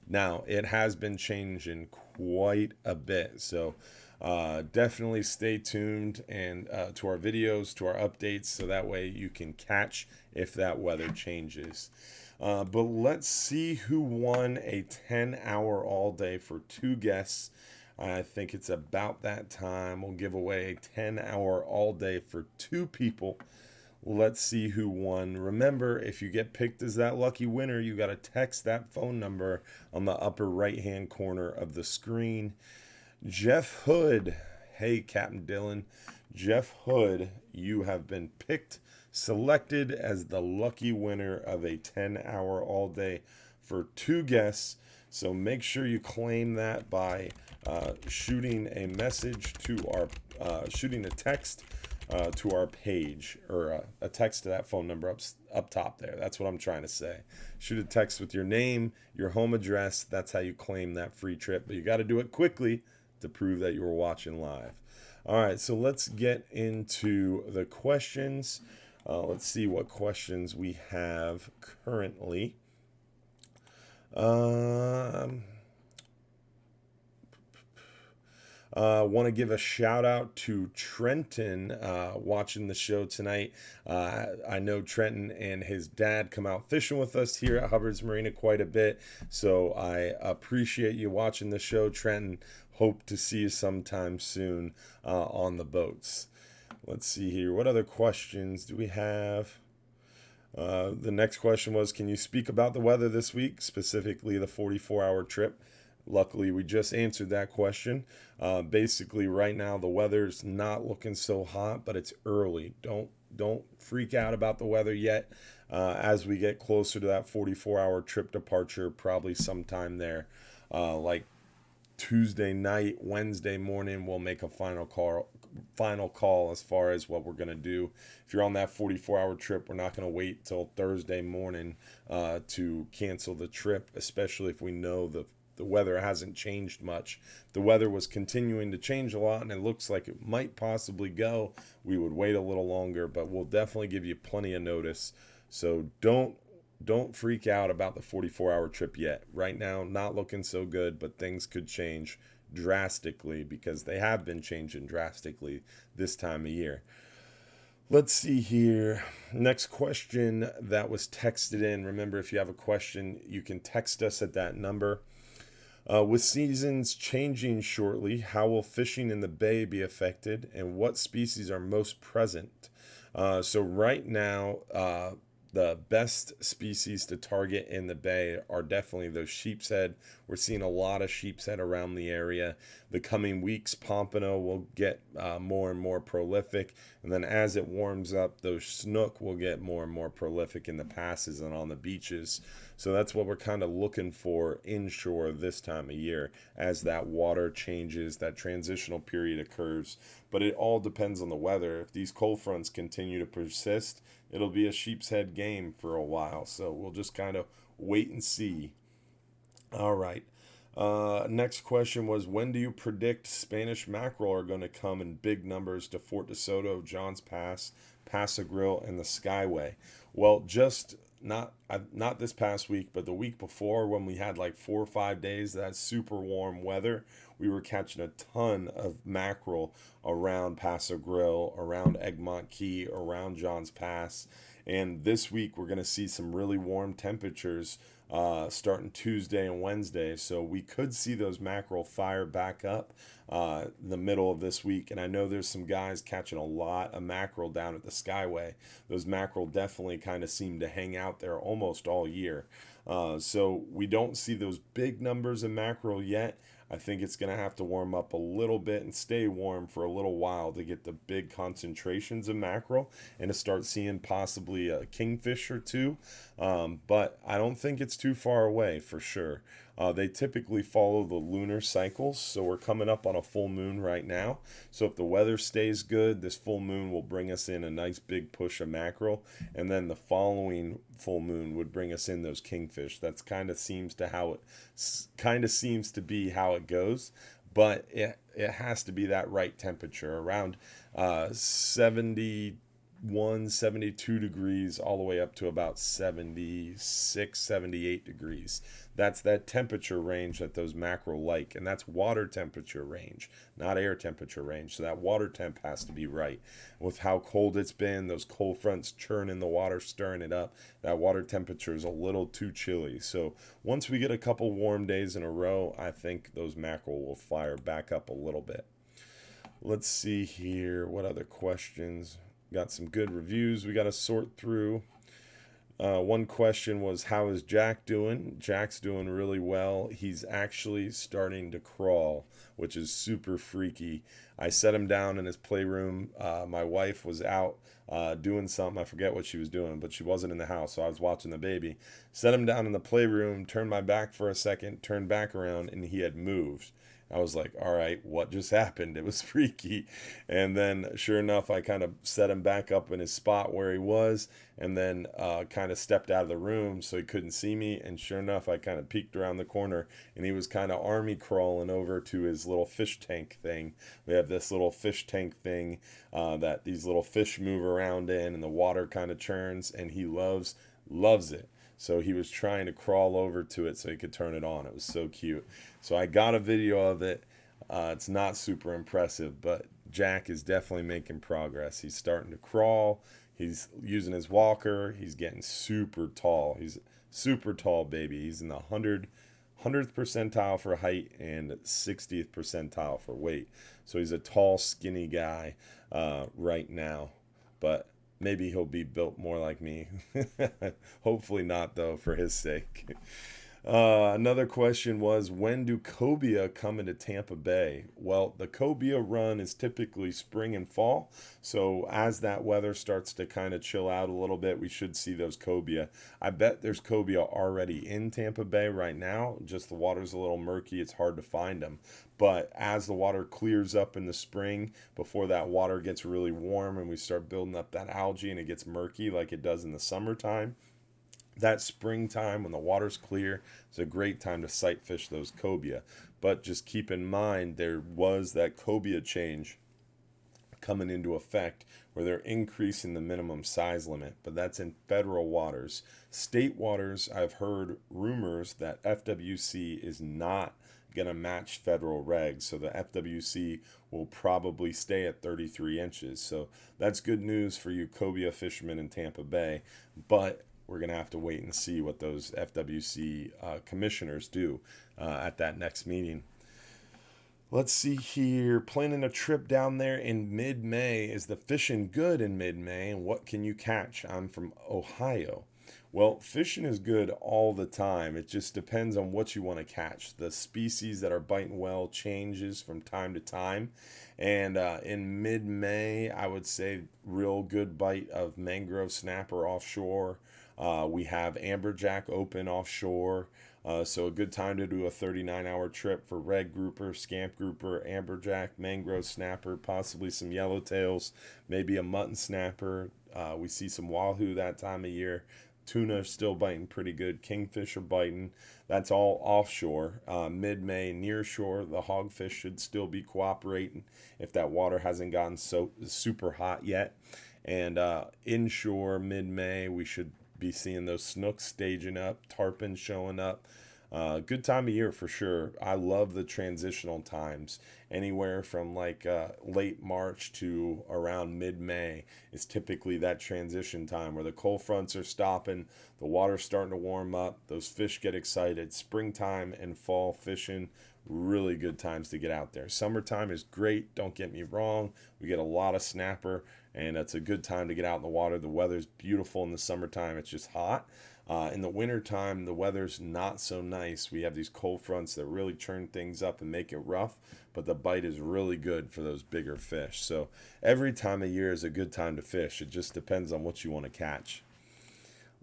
A: Now, it has been changing quite a bit, so definitely stay tuned and to our videos, to our updates, so that way you can catch if that weather changes. But let's see who won a 10-hour all day for 2 guests. I think it's about that time. We'll give away a 10-hour all day for 2 people. Let's see who won. Remember, if you get picked as that lucky winner, you got to text that phone number on the upper right-hand corner of the screen. Jeff Hood. Hey, Captain Dylan. Jeff Hood, you have been selected as the lucky winner of a 10-hour all day for 2 guests. So make sure you claim that by shooting a message to our, shooting a text to our page, or a text to that phone number up top there. That's what I'm trying to say. Shoot a text with your name, your home address. That's how you claim that free trip. But you got to do it quickly to prove that you were watching live. All right, so let's get into the questions. Let's see what questions we have currently. Want to give a shout out to Trenton watching the show tonight. I know Trenton and his dad come out fishing with us here at Hubbard's Marina quite a bit, so I appreciate you watching the show, Trenton. Hope to see you sometime soon on the boats. Let's see here. What other questions do we have? The next question was, can you speak about the weather this week, specifically the 44-hour trip? Luckily, we just answered that question. Basically, right now, the weather's not looking so hot, but it's early. Don't freak out about the weather yet. As we get closer to that 44-hour trip departure, probably sometime there, like Tuesday night, Wednesday morning, we'll make a final call as far as what we're going to do. If you're on that 44-hour trip, we're not going to wait till Thursday morning to cancel the trip, especially if we know the weather hasn't changed much. If the weather was continuing to change a lot and it looks like it might possibly go, we would wait a little longer, but we'll definitely give you plenty of notice. So don't freak out about the 44-hour trip yet. Right now, not looking so good, but things could change drastically because they have been changing drastically this time of year. Let's see here. Next question that was texted in. Remember, if you have a question, you can text us at that number. With seasons changing shortly, how will fishing in the bay be affected, and what species are most present? So right now, the best species to target in the bay are definitely those sheepshead. We're seeing a lot of sheepshead around the area. The coming weeks, pompano will get more and more prolific. And then as it warms up, those snook will get more and more prolific in the passes and on the beaches. So that's what we're kind of looking for inshore this time of year as that water changes, that transitional period occurs. But it all depends on the weather. If these cold fronts continue to persist, it'll be a sheep's head game for a while. So we'll just kind of wait and see. All right. Next question was, when do you predict Spanish mackerel are going to come in big numbers to Fort DeSoto, Johns Pass, Pass-a-Grille, and the Skyway? Well, just not this past week, but the week before, when we had like 4 or 5 days of that super warm weather, we were catching a ton of mackerel around Paso Grill, around Egmont Key, around Johns Pass. And this week we're going to see some really warm temperatures starting Tuesday and Wednesday. So we could see those mackerel fire back up in the middle of this week. And I know there's some guys catching a lot of mackerel down at the Skyway. Those mackerel definitely kind of seem to hang out there almost all year. So we don't see those big numbers of mackerel yet. I think it's going to have to warm up a little bit and stay warm for a little while to get the big concentrations of mackerel and to start seeing possibly a kingfish or two. But I don't think it's too far away for sure. They typically follow the lunar cycles, so we're coming up on a full moon right now. So if the weather stays good, this full moon will bring us in a nice big push of mackerel, and then the following full moon would bring us in those kingfish. That's kind of seems to be how it goes, but it has to be that right temperature around 72 degrees all the way up to about 76, 78 degrees. That's that temperature range that those mackerel like, and that's water temperature range, not air temperature range. So that water temp has to be right. With how cold it's been, those cold fronts churning the water, stirring it up, that water temperature is a little too chilly. So once we get a couple warm days in a row, I think those mackerel will fire back up a little bit. Let's see here. What other questions? Got some good reviews we got to sort through. One question was, how is Jack doing? Jack's doing really well. He's actually starting to crawl, which is super freaky. I set him down in his playroom. My wife was out doing something. I forget what she was doing, but she wasn't in the house, so I was watching the baby. Set him down in the playroom, turned my back for a second, turned back around, and he had moved. I was like, all right, what just happened? It was freaky. And then, sure enough, I kind of set him back up in his spot where he was, and then kind of stepped out of the room so he couldn't see me. And sure enough, I kind of peeked around the corner, and he was kind of army crawling over to his little fish tank thing. We have this little fish tank thing that these little fish move around in, and the water kind of churns, and he loves it. So he was trying to crawl over to it so he could turn it on. It was so cute. So I got a video of it. It's not super impressive, but Jack is definitely making progress. He's starting to crawl. He's using his walker. He's getting super tall. He's a super tall baby. He's in the 100th percentile for height and 60th percentile for weight. So he's a tall, skinny guy right now. But maybe he'll be built more like me. Hopefully not, though, for his sake. Another question was, when do cobia come into Tampa Bay? Well, the cobia run is typically spring and fall. So as that weather starts to kind of chill out a little bit, we should see those cobia. I bet there's cobia already in Tampa Bay right now. Just the water's a little murky. It's hard to find them. But as the water clears up in the spring, before that water gets really warm and we start building up that algae and it gets murky like it does in the summertime, that springtime when the water's clear is a great time to sight fish those cobia. But just keep in mind, there was that cobia change coming into effect where they're increasing the minimum size limit, but that's in federal waters. State waters, I've heard rumors that FWC is not going to match federal regs, so the FWC will probably stay at 33 inches. So that's good news for you cobia fishermen in Tampa Bay, but we're going to have to wait and see what those FWC commissioners do at that next meeting. Let's see here. Planning a trip down there in mid-May. Is the fishing good in mid-May? And what can you catch? I'm from Ohio. Well, fishing is good all the time. It just depends on what you want to catch. The species that are biting well changes from time to time. And in mid-May, I would say real good bite of mangrove snapper offshore. We have amberjack open offshore. So a good time to do a 39-hour trip for red grouper, scamp grouper, amberjack, mangrove snapper, possibly some yellowtails, maybe a mutton snapper. We see some wahoo that time of year. Tuna still biting pretty good. Kingfish are biting. That's all offshore. Mid-May, nearshore, the hogfish should still be cooperating if that water hasn't gotten so super hot yet. And inshore, mid-May, we should be seeing those snooks staging up, tarpon showing up. Good time of year for sure. I love the transitional times. Anywhere from like late March to around mid-May is typically that transition time where the cold fronts are stopping, the water's starting to warm up, those fish get excited. Springtime and fall fishing, really good times to get out there. Summertime is great, don't get me wrong. We get a lot of snapper, and it's a good time to get out in the water. The weather's beautiful in the summertime, it's just hot. In the wintertime, the weather's not so nice. We have these cold fronts that really churn things up and make it rough, but the bite is really good for those bigger fish. So every time of year is a good time to fish. It just depends on what you want to catch.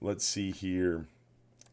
A: Let's see here.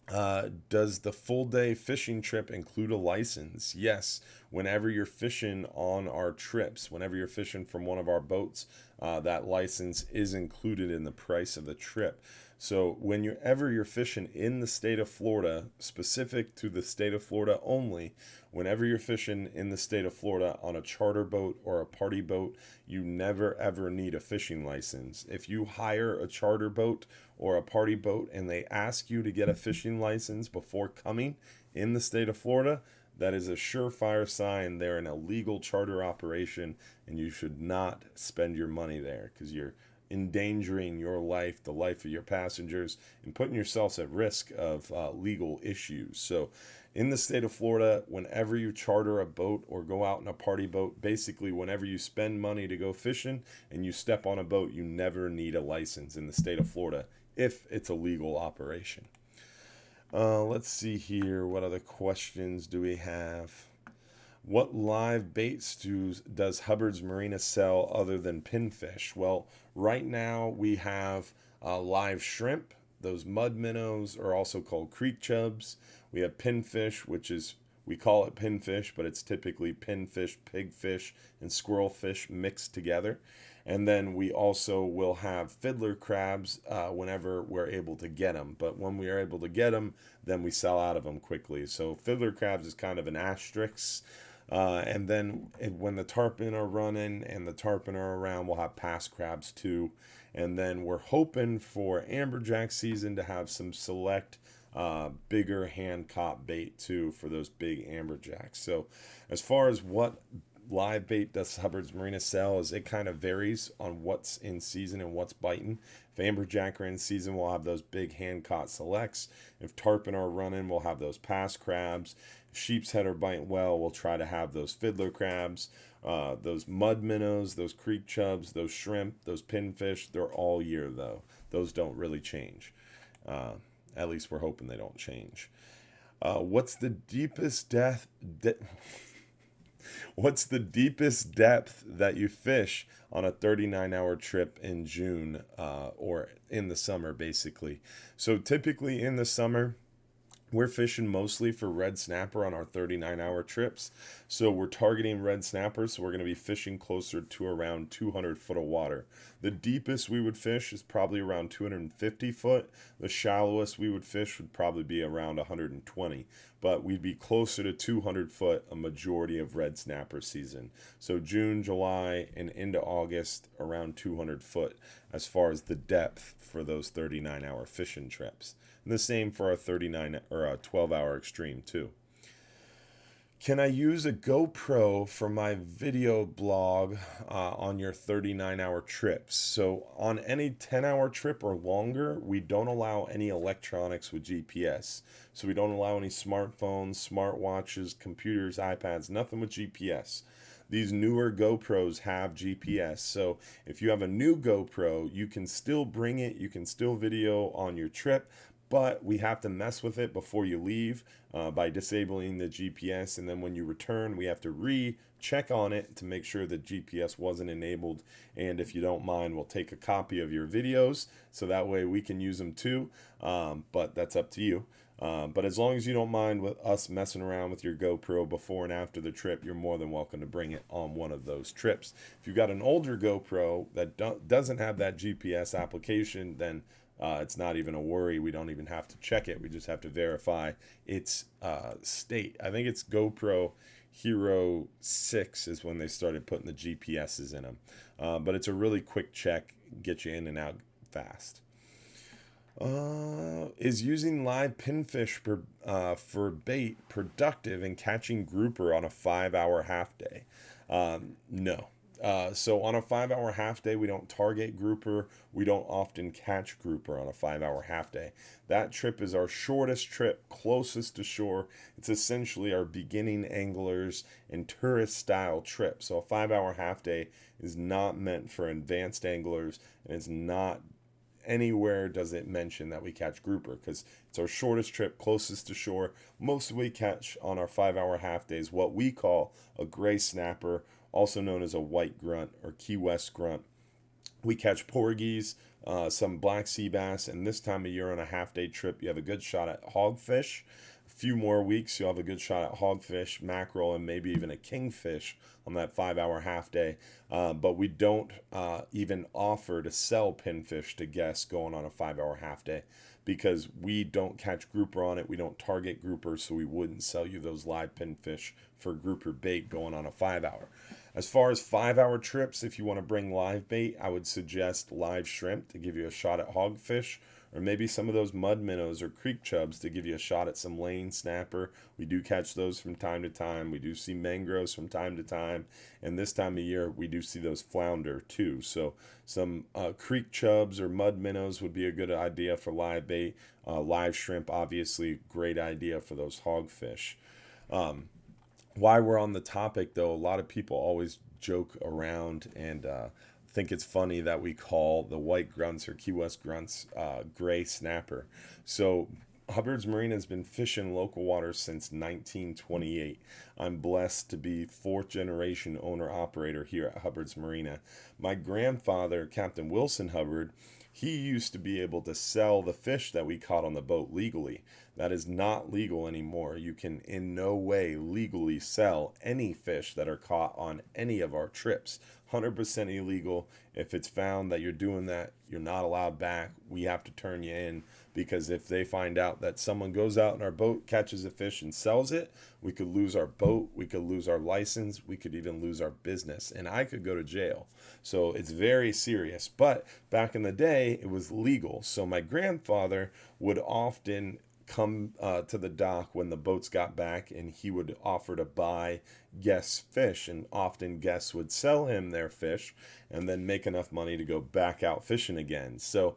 A: Does the full day fishing trip include a license? Yes. Whenever you're fishing on our trips, whenever you're fishing from one of our boats, that license is included in the price of the trip. So whenever you're fishing in the state of Florida, specific to the state of Florida only, whenever you're fishing in the state of Florida on a charter boat or a party boat, you never ever need a fishing license. If you hire a charter boat or a party boat and they ask you to get a fishing license before coming in the state of Florida, that is a surefire sign they're an illegal charter operation, and you should not spend your money there because you're endangering your life, the life of your passengers, and putting yourselves at risk of legal issues. So in the state of Florida, whenever you charter a boat or go out in a party boat, basically whenever you spend money to go fishing and you step on a boat, you never need a license in the state of Florida if it's a legal operation. Let's see here. What other questions do we have? What live baits does Hubbard's Marina sell other than pinfish? Well, right now we have live shrimp. Those mud minnows are also called creek chubs. We have pinfish, we call it pinfish, but it's typically pinfish, pigfish, and squirrelfish mixed together. And then we also will have fiddler crabs whenever we're able to get them. But when we are able to get them, then we sell out of them quickly. So fiddler crabs is kind of an asterisk. And then when the tarpon are running and the tarpon are around, we'll have past crabs too. And then we're hoping for amberjack season to have some select bigger hand caught bait too for those big amberjacks. So as far as what live bait does Hubbard's Marina sell, is it kind of varies on what's in season and what's biting. If amberjack are in season, we'll have those big hand caught selects. If tarpon are running, we'll have those past crabs. If sheep's head are biting well, we'll try to have those fiddler crabs, those mud minnows, those creek chubs, those shrimp, those pinfish. They're all year though. Those don't really change. At least we're hoping they don't change. What's the deepest depth that you fish on a 39-hour trip in June or in the summer, basically? So typically in the summer, we're fishing mostly for red snapper on our 39-hour trips. So we're targeting red snapper, so we're going to be fishing closer to around 200 foot of water. The deepest we would fish is probably around 250 foot. The shallowest we would fish would probably be around 120. But we'd be closer to 200 foot a majority of red snapper season. So June, July, and into August, around 200 foot as far as the depth for those 39-hour fishing trips. And the same for our 39 or a 12-hour extreme too. Can I use a GoPro for my video blog on your 39-hour trips? So on any 10-hour trip or longer, we don't allow any electronics with GPS. So we don't allow any smartphones, smartwatches, computers, iPads, nothing with GPS. These newer GoPros have GPS. So if you have a new GoPro, you can still bring it, you can still video on your trip, but we have to mess with it before you leave by disabling the GPS. And then when you return, we have to recheck on it to make sure that GPS wasn't enabled. And if you don't mind, we'll take a copy of your videos so that way we can use them too. But that's up to you. But as long as you don't mind with us messing around with your GoPro before and after the trip, you're more than welcome to bring it on one of those trips. If you've got an older GoPro that doesn't have that GPS application, then it's not even a worry. We don't even have to check it. We just have to verify its state. I think it's GoPro Hero 6 is when they started putting the GPSs in them. But it's a really quick check, get you in and out fast. Is using live pinfish for bait productive in catching grouper on a 5 hour half day? No. So on a 5 hour half day, we don't target grouper. We don't often catch grouper on a 5 hour half day. That trip is our shortest trip, closest to shore. It's essentially our beginning anglers and tourist style trip. So a 5 hour half day is not meant for advanced anglers, and it's not anywhere does it mention that we catch grouper because it's our shortest trip, closest to shore. Most of we catch on our 5 hour half days what we call a gray snapper, also known as a white grunt or Key West grunt. We catch porgies, some black sea bass, and this time of year on a half day trip, you have a good shot at hogfish. A few more weeks, you'll have a good shot at hogfish, mackerel, and maybe even a kingfish on that 5 hour half day. But we don't even offer to sell pinfish to guests going on a 5 hour half day because we don't catch grouper on it. We don't target grouper, so we wouldn't sell you those live pinfish for grouper bait going on a 5 hour. As far as 5 hour trips, if you want to bring live bait, I would suggest live shrimp to give you a shot at hogfish, or maybe some of those mud minnows or creek chubs to give you a shot at some lane snapper. We do catch those from time to time. We do see mangroves from time to time. And this time of year, we do see those flounder too. So some creek chubs or mud minnows would be a good idea for live bait. Live shrimp, obviously, great idea for those hogfish. Why we're on the topic, though, a lot of people always joke around and think it's funny that we call the white grunts or Key West grunts gray snapper. So Hubbard's Marina has been fishing local waters since 1928. I'm blessed to be fourth generation owner operator here at Hubbard's Marina. My grandfather, Captain Wilson Hubbard, he used to be able to sell the fish that we caught on the boat legally. That is not legal anymore. You can in no way legally sell any fish that are caught on any of our trips. 100% illegal. If it's found that you're doing that, you're not allowed back. We have to turn you in because if they find out that someone goes out in our boat, catches a fish and sells it, we could lose our boat, we could lose our license, we could even lose our business, and I could go to jail. So it's very serious. But back in the day, it was legal. So my grandfather would often come to the dock when the boats got back, and he would offer to buy guests fish, and often guests would sell him their fish and then make enough money to go back out fishing again. So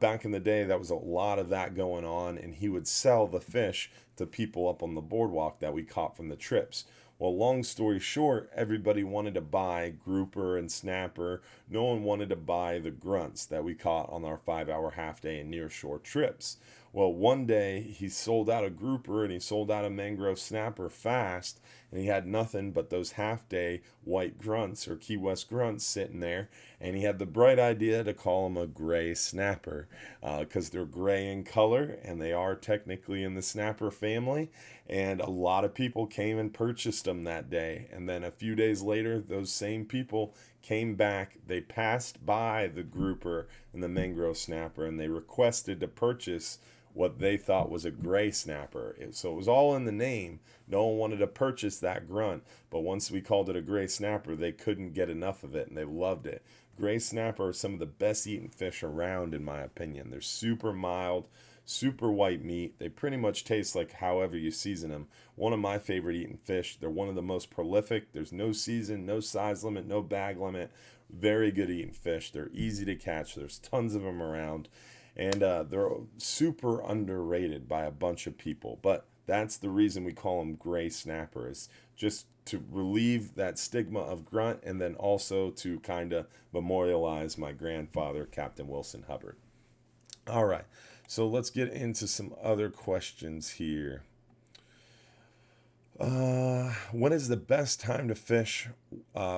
A: back in the day, that was a lot of that going on, and he would sell the fish to people up on the boardwalk that we caught from the trips. Well, long story short, everybody wanted to buy grouper and snapper. No one wanted to buy the grunts that we caught on our 5 hour half day and nearshore trips. Well, one day he sold out a grouper and he sold out a mangrove snapper fast, and he had nothing but those half day white grunts or Key West grunts sitting there, and he had the bright idea to call them a gray snapper because they're gray in color and they are technically in the snapper family. And a lot of people came and purchased them that day. And then a few days later, those same people came back. They passed by the grouper and the mangrove snapper and they requested to purchase what they thought was a gray snapper. So it was all in the name. No one wanted to purchase that grunt. But once we called it a gray snapper, they couldn't get enough of it and they loved it. Gray snapper are some of the best eaten fish around, in my opinion. They're super mild, super white meat. They pretty much taste like however you season them. One of my favorite eaten fish. They're one of the most prolific. There's no season, no size limit, no bag limit. Very good eating fish. They're easy to catch. There's tons of them around. And they're super underrated by a bunch of people. But that's the reason we call them gray snappers, just to relieve that stigma of grunt and then also to kind of memorialize my grandfather, Captain Wilson Hubbard. All right, so let's get into some other questions here. When is the best time to fish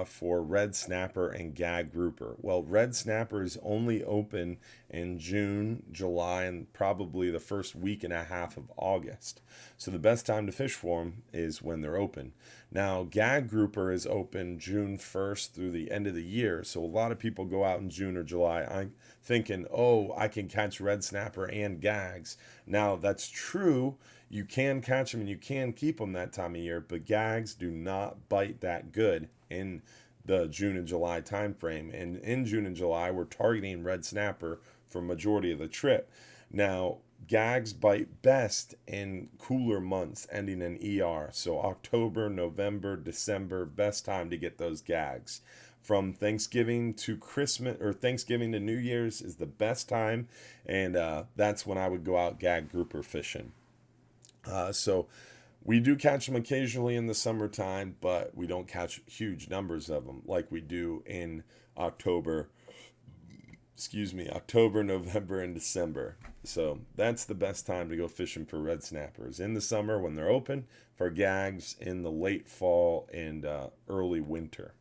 A: for red snapper and gag grouper? Well, red snapper is only open in June, July, and probably the first week and a half of August. So the best time to fish for them is when they're open. Now, gag grouper is open June 1st through the end of the year. So a lot of people go out in June or July. I'm thinking, oh, I can catch red snapper and gags. Now, that's true. You can catch them and you can keep them that time of year, but gags do not bite that good in the June and July time frame. And in June and July, we're targeting red snapper for majority of the trip. Now, gags bite best in cooler months ending in ER. So October, November, December, best time to get those gags. From Thanksgiving to Christmas, or Thanksgiving to New Year's is the best time, and that's when I would go out gag grouper fishing. So we do catch them occasionally in the summertime, but we don't catch huge numbers of them like we do in October, October, November, and December. So that's the best time to go fishing for red snappers. In the summer when they're open, for gags in the late fall and early winter.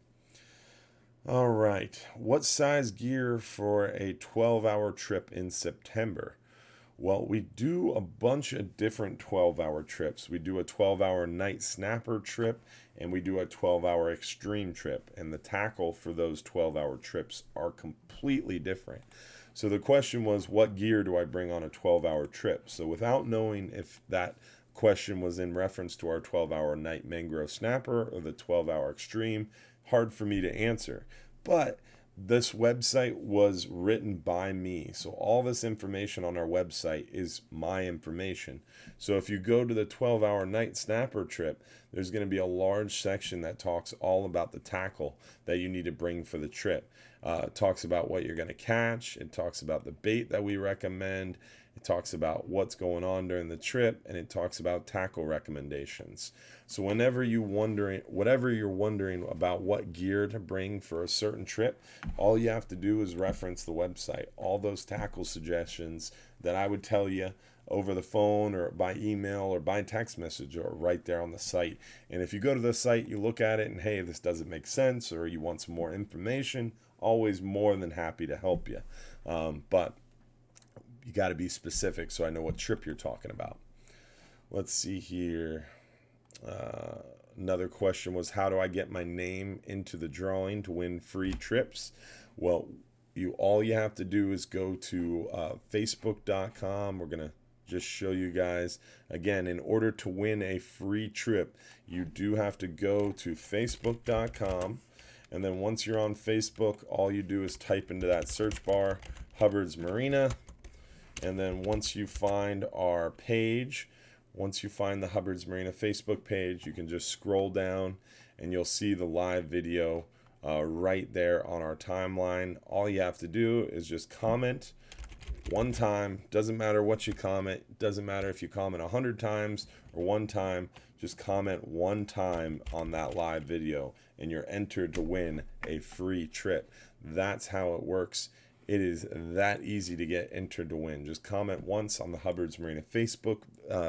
A: All right. What size gear for a 12-hour trip in September? Well, we do a bunch of different 12-hour trips. We do a 12-hour night snapper trip, and we do a 12-hour extreme trip. And the tackle for those 12-hour trips are completely different. So the question was, what gear do I bring on a 12-hour trip? So without knowing if that question was in reference to our 12-hour night mangrove snapper or the 12-hour extreme, hard for me to answer. But this website was written by me. So all this information on our website is my information. So if you go to the 12-hour night snapper trip, there's going to be a large section that talks all about the tackle that you need to bring for the trip. It talks about what you're going to catch. It talks about the bait that we recommend. It talks about what's going on during the trip, and it talks about tackle recommendations. So whatever you're wondering about what gear to bring for a certain trip, all you have to do is reference the website. All those tackle suggestions that I would tell you over the phone or by email or by text message are right there on the site. And if you go to the site, you look at it and, hey, this doesn't make sense, or you want some more information, always more than happy to help you. But you got to be specific so I know what trip you're talking about. Let's see here. Another question was, how do I get my name into the drawing to win free trips? Well, all you have to do is go to facebook.com. We're going to just show you guys. Again, in order to win a free trip, you do have to go to facebook.com. And then once you're on Facebook, all you do is type into that search bar, Hubbard's Marina. And then once you find our page, once you find the Hubbard's Marina Facebook page, you can just scroll down and you'll see the live video right there on our timeline. All you have to do is just comment one time. Doesn't matter what you comment. Doesn't matter if you comment 100 times or one time. Just comment one time on that live video and you're entered to win a free trip. That's how it works. It is that easy to get entered to win. Just comment once on the Hubbard's Marina Facebook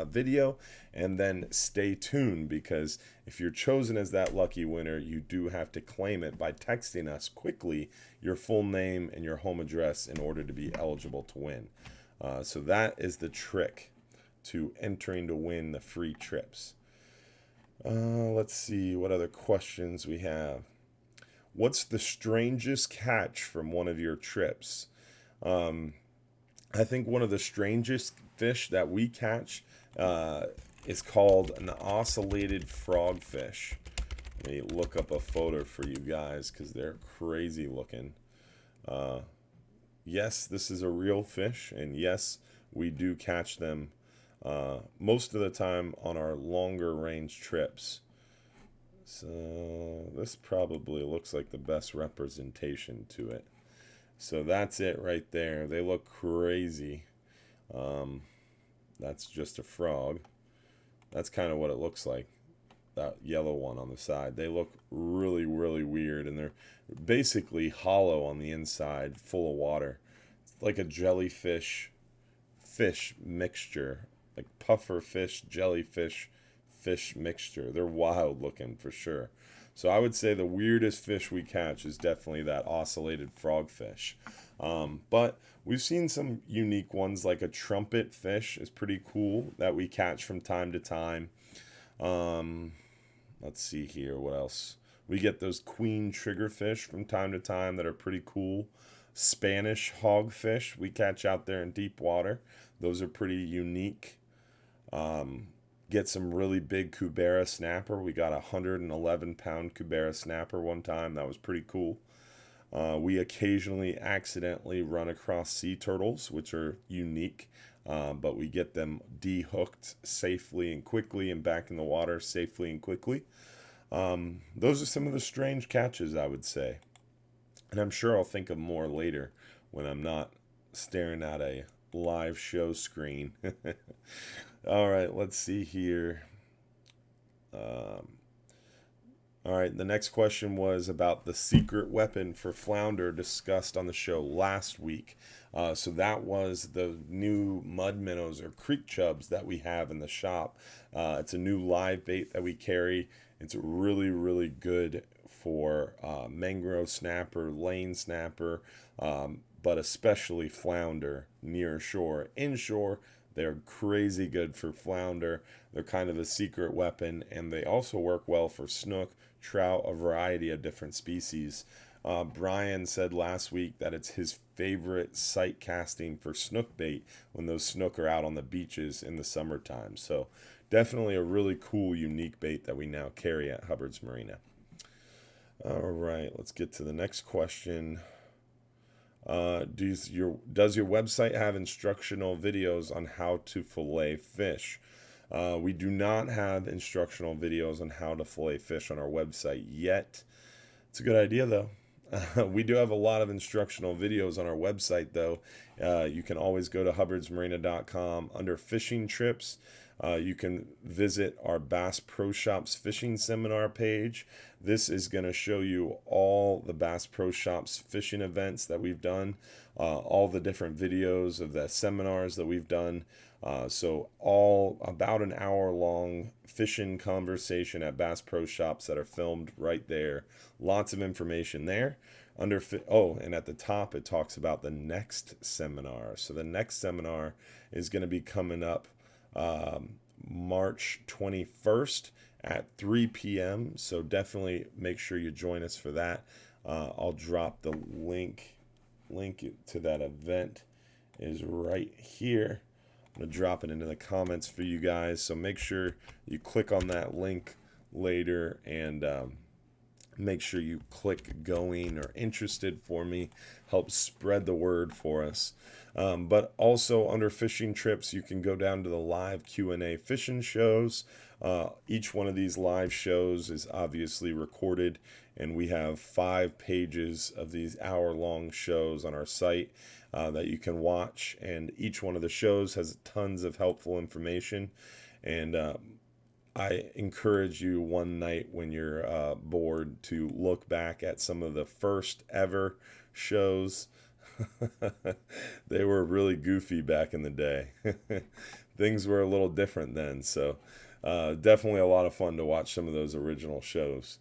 A: video and then stay tuned, because if you're chosen as that lucky winner, you do have to claim it by texting us quickly your full name and your home address in order to be eligible to win. So that is the trick to entering to win the free trips. Let's see what other questions we have. What's the strangest catch from one of your trips? I think one of the strangest fish that we catch is called an ocellated frogfish. Let me look up a photo for you guys because they're crazy looking. Yes, this is a real fish, and yes, we do catch them most of the time on our longer range trips. So this probably looks like the best representation to it. So that's it right there. They look crazy. That's just a frog. That's kind of what it looks like. That yellow one on the side. They look really, really weird, and they're basically hollow on the inside, full of water. It's like a jellyfish fish mixture, like puffer fish, jellyfish fish mixture. They're wild looking for sure. So I would say the weirdest fish we catch is definitely that ocellated frogfish. But we've seen some unique ones, like a trumpet fish is pretty cool that we catch from time to time. Let's see here, what else? We get those queen triggerfish from time to time that are pretty cool. Spanish hogfish we catch out there in deep water. Those are pretty unique. Get some really big Cubera snapper. We got a 111-pound Cubera snapper one time. That was pretty cool. We occasionally accidentally run across sea turtles, which are unique. but we get them dehooked safely and quickly and back in the water safely and quickly. Those are some of the strange catches, I would say. And I'm sure I'll think of more later when I'm not staring at a live show screen. All right, let's see here. All right, the next question was about the secret weapon for flounder discussed on the show last week. So that was the new mud minnows or creek chubs that we have in the shop. It's a new live bait that we carry. It's really, really good for mangrove snapper, lane snapper, but especially flounder, near shore. Inshore, they're crazy good for flounder. They're kind of a secret weapon, and they also work well for snook, trout, a variety of different species. Brian said last week that it's his favorite sight casting for snook bait when those snook are out on the beaches in the summertime. So definitely a really cool, unique bait that we now carry at Hubbard's Marina. All right, let's get to the next question. Does your website have instructional videos on how to fillet fish? We do not have instructional videos on how to fillet fish on our website yet. It's a good idea, though. We do have a lot of instructional videos on our website, though. You can always go to hubbardsmarina.com under fishing trips. You can visit our Bass Pro Shops fishing seminar page. This is going to show you all the Bass Pro Shops fishing events that we've done, all the different videos of the seminars that we've done. So all about an hour long fishing conversation at Bass Pro Shops that are filmed right there. Lots of information there. And at the top it talks about the next seminar. So the next seminar is going to be coming up March 21st at 3 p.m. So definitely make sure you join us for that. I'll drop the link to that event is right here. I'm going to drop it into the comments for you guys. So make sure you click on that link later and make sure you click going or interested for me. Help spread the word for us. But also under fishing trips, you can go down to the live Q&A fishing shows. Each one of these live shows is obviously recorded, and we have 5 pages of these hour-long shows on our site that you can watch. And each one of the shows has tons of helpful information. And I encourage you one night when you're bored to look back at some of the first ever shows. They were really goofy back in the day. Things were a little different then, so definitely a lot of fun to watch some of those original shows.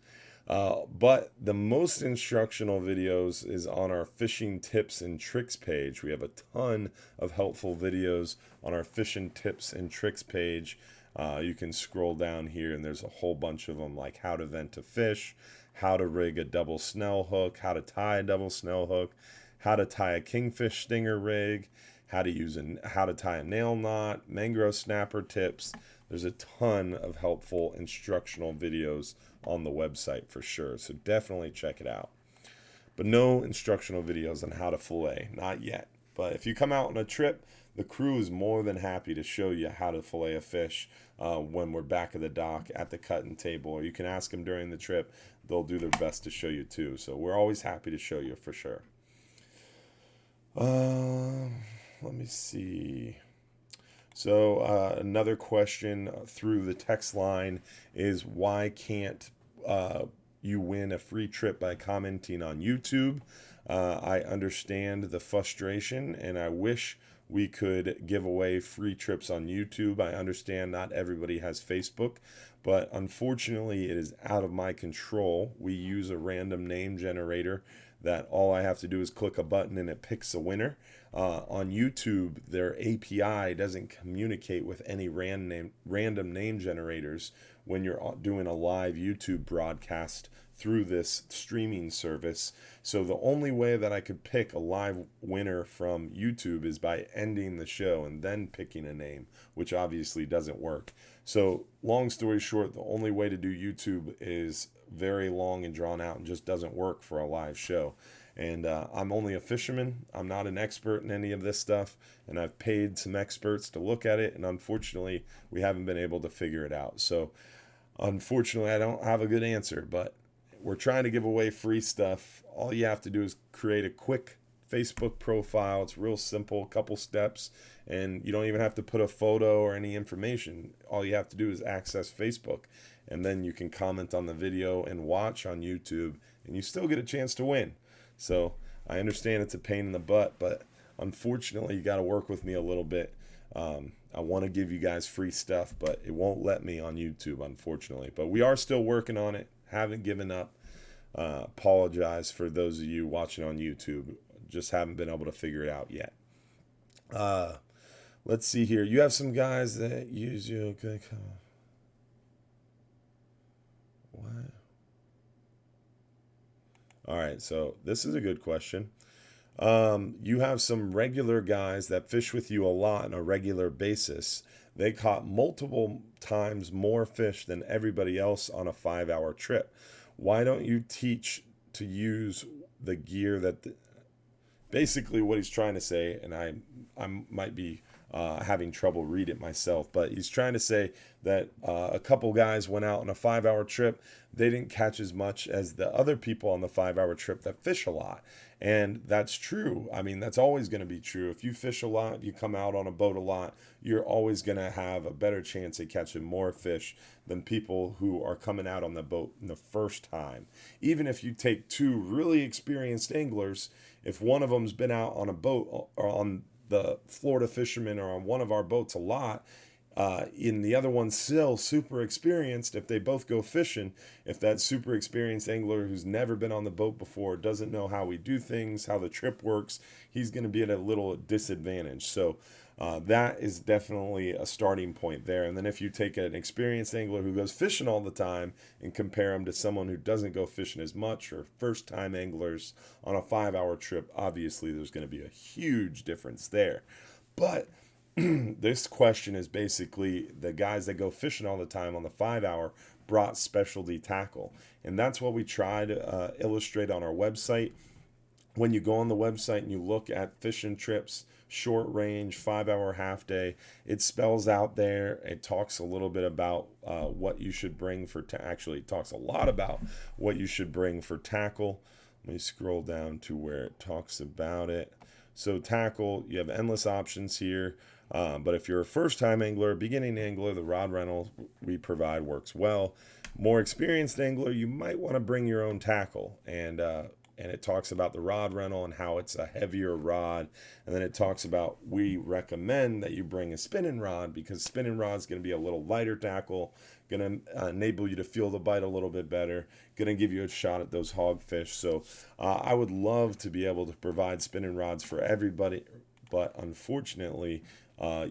A: But the most instructional videos is on our fishing tips and tricks page. We have a ton of helpful videos on our fishing tips and tricks page. You can scroll down here and there's a whole bunch of them, like how to vent a fish, how to rig a double snell hook, how to tie a double snell hook, how to tie a kingfish stinger rig, how to tie a nail knot, mangrove snapper tips. There's a ton of helpful instructional videos on the website for sure, so definitely check it out. But no instructional videos on how to fillet, not yet. But if you come out on a trip, the crew is more than happy to show you how to fillet a fish when we're back at the dock at the cutting table. Or you can ask them during the trip. They'll do their best to show you too. So we're always happy to show you for sure. Let me see. So another question through the text line is, why can't you win a free trip by commenting on YouTube? I understand the frustration, and I wish we could give away free trips on YouTube. I understand not everybody has Facebook, but unfortunately it is out of my control. We use a random name generator that all I have to do is click a button and it picks a winner. On YouTube, their API doesn't communicate with any random name generators when you're doing a live YouTube broadcast through this streaming service. So the only way that I could pick a live winner from YouTube is by ending the show and then picking a name, which obviously doesn't work. So long story short, the only way to do YouTube is very long and drawn out and just doesn't work for a live show. And I'm only a fisherman. I'm not an expert in any of this stuff. And I've paid some experts to look at it. And unfortunately, we haven't been able to figure it out. So unfortunately, I don't have a good answer. But we're trying to give away free stuff. All you have to do is create a quick Facebook profile. It's real simple, a couple steps. And you don't even have to put a photo or any information. All you have to do is access Facebook. And then you can comment on the video and watch on YouTube. And you still get a chance to win. So I understand it's a pain in the butt, but unfortunately, you got to work with me a little bit. I want to give you guys free stuff, but it won't let me on YouTube, unfortunately. But we are still working on it. Haven't given up. Apologize for those of you watching on YouTube. Just haven't been able to figure it out yet. Let's see here. You have some guys that use you. Okay. What? All right, so this is a good question. You have some regular guys that fish with you a lot on a regular basis. They caught multiple times more fish than everybody else on a 5-hour trip. Why don't you teach to use the gear basically what he's trying to say, and I might be having trouble read it myself, but he's trying to say that a couple guys went out on a 5-hour trip. They didn't catch as much as the other people on the 5-hour trip that fish a lot. And that's true. I mean, that's always going to be true. If you fish a lot, you come out on a boat a lot, you're always going to have a better chance at catching more fish than people who are coming out on the boat in the first time. Even if you take two really experienced anglers, if one of them's been out on a boat or on the Florida fishermen or on one of our boats a lot, in the other one's still super experienced, if they both go fishing, if that super experienced angler who's never been on the boat before doesn't know how we do things, how the trip works, he's going to be at a little disadvantage. So that is definitely a starting point there. And then if you take an experienced angler who goes fishing all the time and compare him to someone who doesn't go fishing as much, or first time anglers on a 5-hour trip, obviously there's going to be a huge difference there. But this question is basically the guys that go fishing all the time on the 5-hour brought specialty tackle. And that's what we try to illustrate on our website. When you go on the website and you look at fishing trips, short range, 5-hour, half day, it spells out there. It talks a little bit about what you should bring actually it talks a lot about what you should bring for tackle. Let me scroll down to where it talks about it. So tackle, you have endless options here. But if you're a first-time angler, beginning angler, the rod rental we provide works well. More experienced angler, you might want to bring your own tackle. And it talks about the rod rental and how it's a heavier rod. And then it talks about we recommend that you bring a spinning rod, because spinning rod is going to be a little lighter tackle, going to enable you to feel the bite a little bit better, going to give you a shot at those hogfish. So I would love to be able to provide spinning rods for everybody, but unfortunately,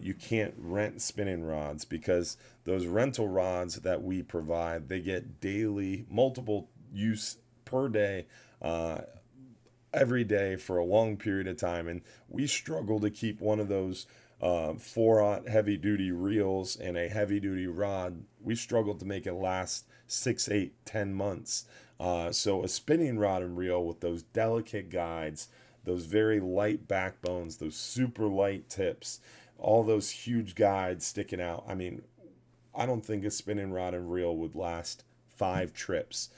A: you can't rent spinning rods, because those rental rods that we provide, they get daily, multiple use per day, every day for a long period of time. And we struggle to keep one of those 4-aught heavy duty reels and a heavy duty rod. We struggle to make it last 6, 8, 10 months. So a spinning rod and reel with those delicate guides, those very light backbones, those super light tips, all those huge guides sticking out. I mean, I don't think a spinning rod and reel would last 5 trips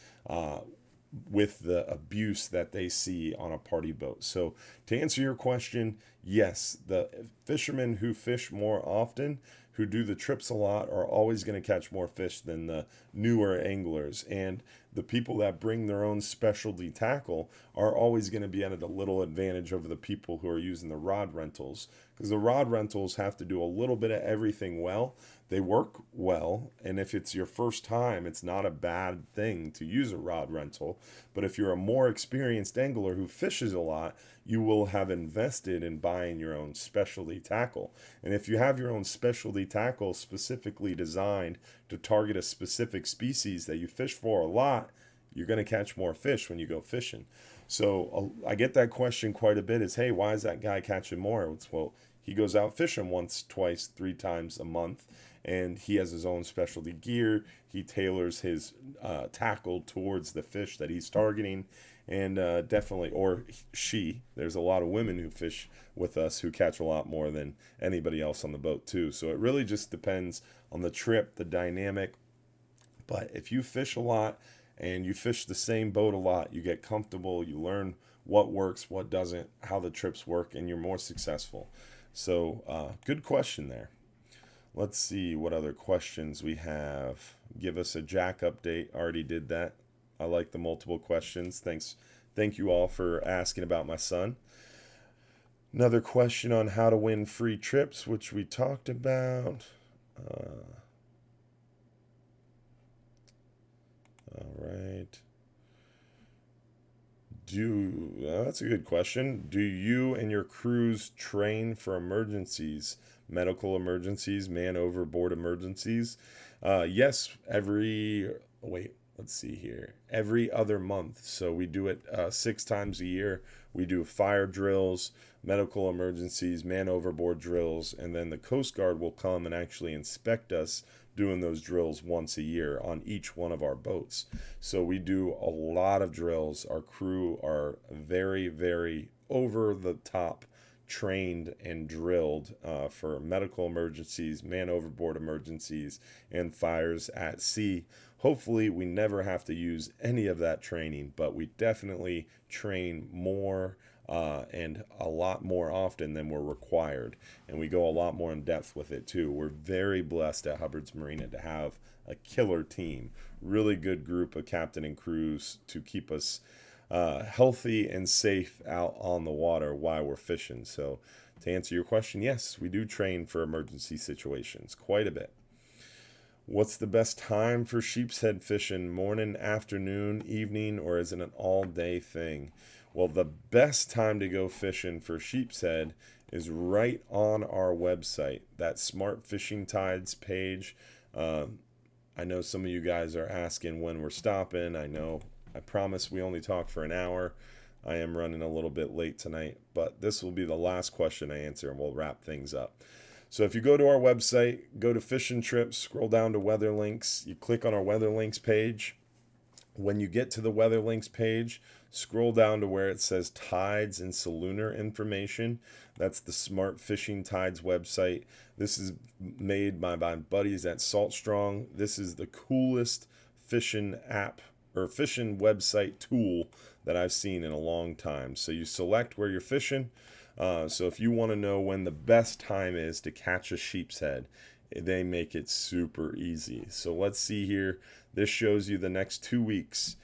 A: with the abuse that they see on a party boat. So to answer your question, yes, the fishermen who fish more often, who do the trips a lot, are always going to catch more fish than the newer anglers. And the people that bring their own specialty tackle are always going to be at a little advantage over the people who are using the rod rentals, because the rod rentals have to do a little bit of everything well. They work well, and if it's your first time, it's not a bad thing to use a rod rental. But if you're a more experienced angler who fishes a lot, you will have invested in buying your own specialty tackle. And if you have your own specialty tackle specifically designed to target a specific species that you fish for a lot, you're going to catch more fish when you go fishing. So I get that question quite a bit, is, hey, why is that guy catching more? It's, well, he goes out fishing once, twice, 3 times a month, and he has his own specialty gear. He tailors his tackle towards the fish that he's targeting, And definitely, or she, there's a lot of women who fish with us who catch a lot more than anybody else on the boat too. So it really just depends on the trip, the dynamic. But if you fish a lot and you fish the same boat a lot, you get comfortable, you learn what works, what doesn't, how the trips work, and you're more successful. So good question there. Let's see what other questions we have. Give us a jack update. Already did that. I like the multiple questions. Thank you all for asking about my son. Another question on how to win free trips, which we talked about. All right. That's a good question. Do you and your crews train for emergencies, medical emergencies, man overboard emergencies? Yes, let's see here, every other month. So we do it 6 times a year. We do fire drills, medical emergencies, man overboard drills, and then the Coast Guard will come and actually inspect us doing those drills once a year on each one of our boats. So we do a lot of drills. Our crew are very, very over the top trained and drilled for medical emergencies, man overboard emergencies, and fires at sea. Hopefully, we never have to use any of that training, but we definitely train more and a lot more often than we're required. And we go a lot more in depth with it too. We're very blessed at Hubbard's Marina to have a killer team, really good group of captain and crews to keep us healthy and safe out on the water while we're fishing. So to answer your question, yes, we do train for emergency situations quite a bit. What's the best time for sheep's head fishing? Morning, afternoon, evening, or is it an all-day thing? Well, the best time to go fishing for sheep's head is right on our website, that Smart Fishing Tides page. I know some of you guys are asking when we're stopping. I promise we only talk for an hour. I am running a little bit late tonight, but this will be the last question I answer and we'll wrap things up. So if you go to our website, go to Fishing Trips, scroll down to Weather Links, you click on our Weather Links page. When you get to the Weather Links page, scroll down to where it says Tides and Salooner information. That's the Smart Fishing Tides website. This is made by my buddies at Salt Strong. This is the coolest fishing app or fishing website tool that I've seen in a long time. So you select where you're fishing. So if you want to know when the best time is to catch a sheep's head, they make it super easy. So let's see here. This shows you the next 2 weeks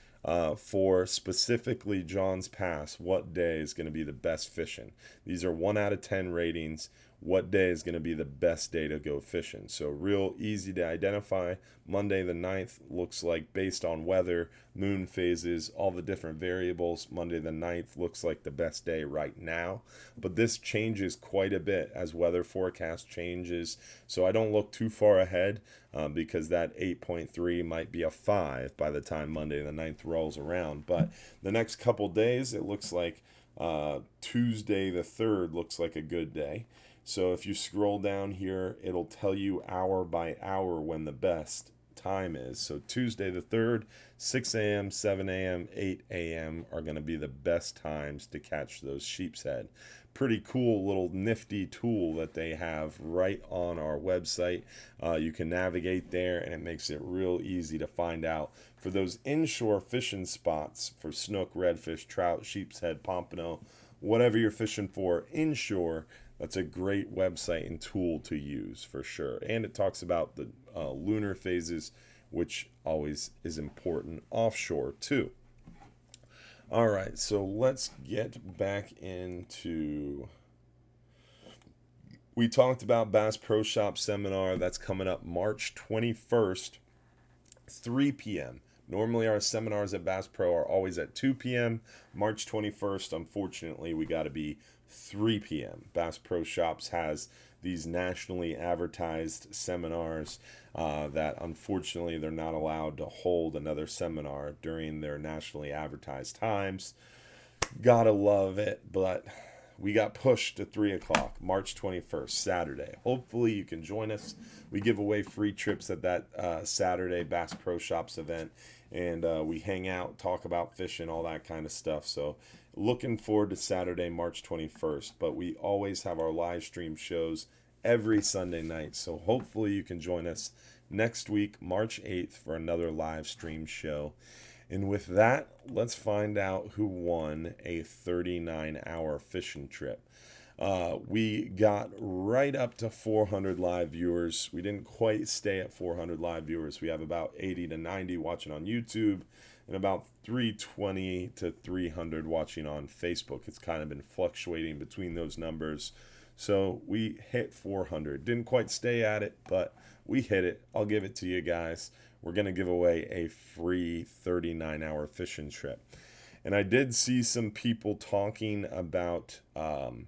A: for specifically John's Pass, what day is going to be the best fishing. These are 1 out of 10 ratings. What day is going to be the best day to go fishing? So real easy to identify. Monday the 9th looks like, based on weather, moon phases, all the different variables, Monday the 9th looks like the best day right now. But this changes quite a bit as weather forecast changes. So I don't look too far ahead because that 8.3 might be a 5 by the time Monday the 9th rolls around. But the next couple days, it looks like Tuesday the 3rd looks like a good day. So if you scroll down here, it'll tell you hour by hour when the best time is. So Tuesday the 3rd, 6 a.m., 7 a.m., 8 a.m. are going to be the best times to catch those sheep's head. Pretty cool little nifty tool that they have right on our website. You can navigate there and it makes it real easy to find out. For those inshore fishing spots for snook, redfish, trout, sheep's head, pompano, whatever you're fishing for inshore, that's a great website and tool to use for sure. And it talks about the lunar phases, which always is important offshore too. All right, so let's get back into... We talked about Bass Pro Shop Seminar. That's coming up March 21st, 3 p.m. Normally our seminars at Bass Pro are always at 2 p.m. March 21st, unfortunately, we got to be 3 p.m. Bass Pro Shops has these nationally advertised seminars that unfortunately they're not allowed to hold another seminar during their nationally advertised times. Gotta love it, but we got pushed to 3 o'clock, March 21st, Saturday. Hopefully you can join us. We give away free trips at that Saturday Bass Pro Shops event, and we hang out, talk about fishing, all that kind of stuff. So looking forward to Saturday, March 21st. But we always have our live stream shows every Sunday night. So hopefully you can join us next week, March 8th, for another live stream show. And with that, let's find out who won a 39-hour fishing trip. We got right up to 400 live viewers. We didn't quite stay at 400 live viewers. We have about 80 to 90 watching on YouTube and about 320 to 300 watching on Facebook. It's kind of been fluctuating between those numbers. So we hit 400. Didn't quite stay at it, but we hit it. I'll give it to you guys. We're going to give away a free 39-hour fishing trip. And I did see some people talking about the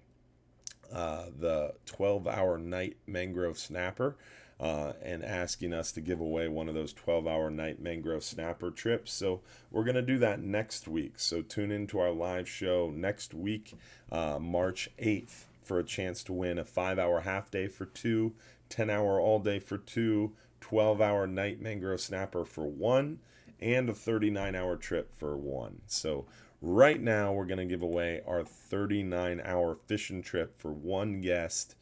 A: 12-hour night mangrove snapper and asking us to give away one of those 12-hour night mangrove snapper trips. So we're going to do that next week. So tune into our live show next week, March 8th, for a chance to win a 5-hour half day for 2, 10-hour all day for 2, 12-hour night mangrove snapper for 1, and a 39-hour trip for 1. So right now we're going to give away our 39-hour fishing trip for 1 guest.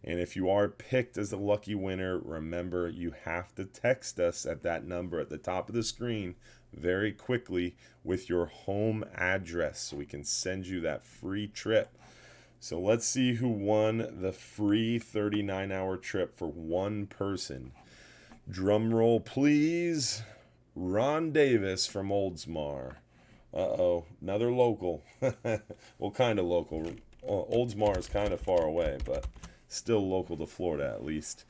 A: And if you are picked as the lucky winner, remember you have to text us at that number at the top of the screen very quickly with your home address so we can send you that free trip. So let's see who won the free 39-hour trip for 1 person. Drum roll, please. Ron Davis from Oldsmar. Uh-oh, another local. Well, kind of local. Oldsmar is kind of far away, but still local to Florida at least.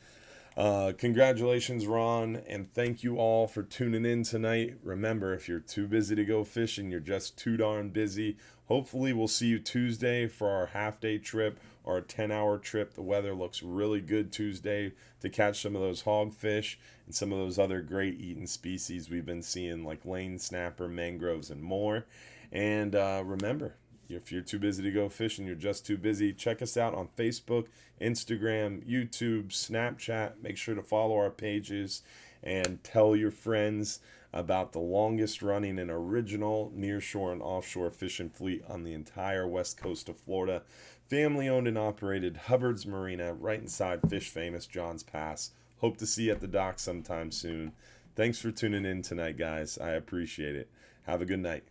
A: Congratulations, Ron, and thank you all for tuning in tonight. Remember, if you're too busy to go fishing, you're just too darn busy. Hopefully, we'll see you Tuesday for our half-day trip or a 10-hour trip. The weather looks really good Tuesday to catch some of those hogfish and some of those other great eating species we've been seeing, like lane snapper, mangroves, and more. And remember, if you're too busy to go fishing, you're just too busy, check us out on Facebook, Instagram, YouTube, Snapchat. Make sure to follow our pages and tell your friends about the longest running and original nearshore and offshore fishing fleet on the entire west coast of Florida. Family owned and operated, Hubbard's Marina, right inside Fish Famous Johns Pass. Hope to see you at the dock sometime soon. Thanks for tuning in tonight, guys. I appreciate it. Have a good night.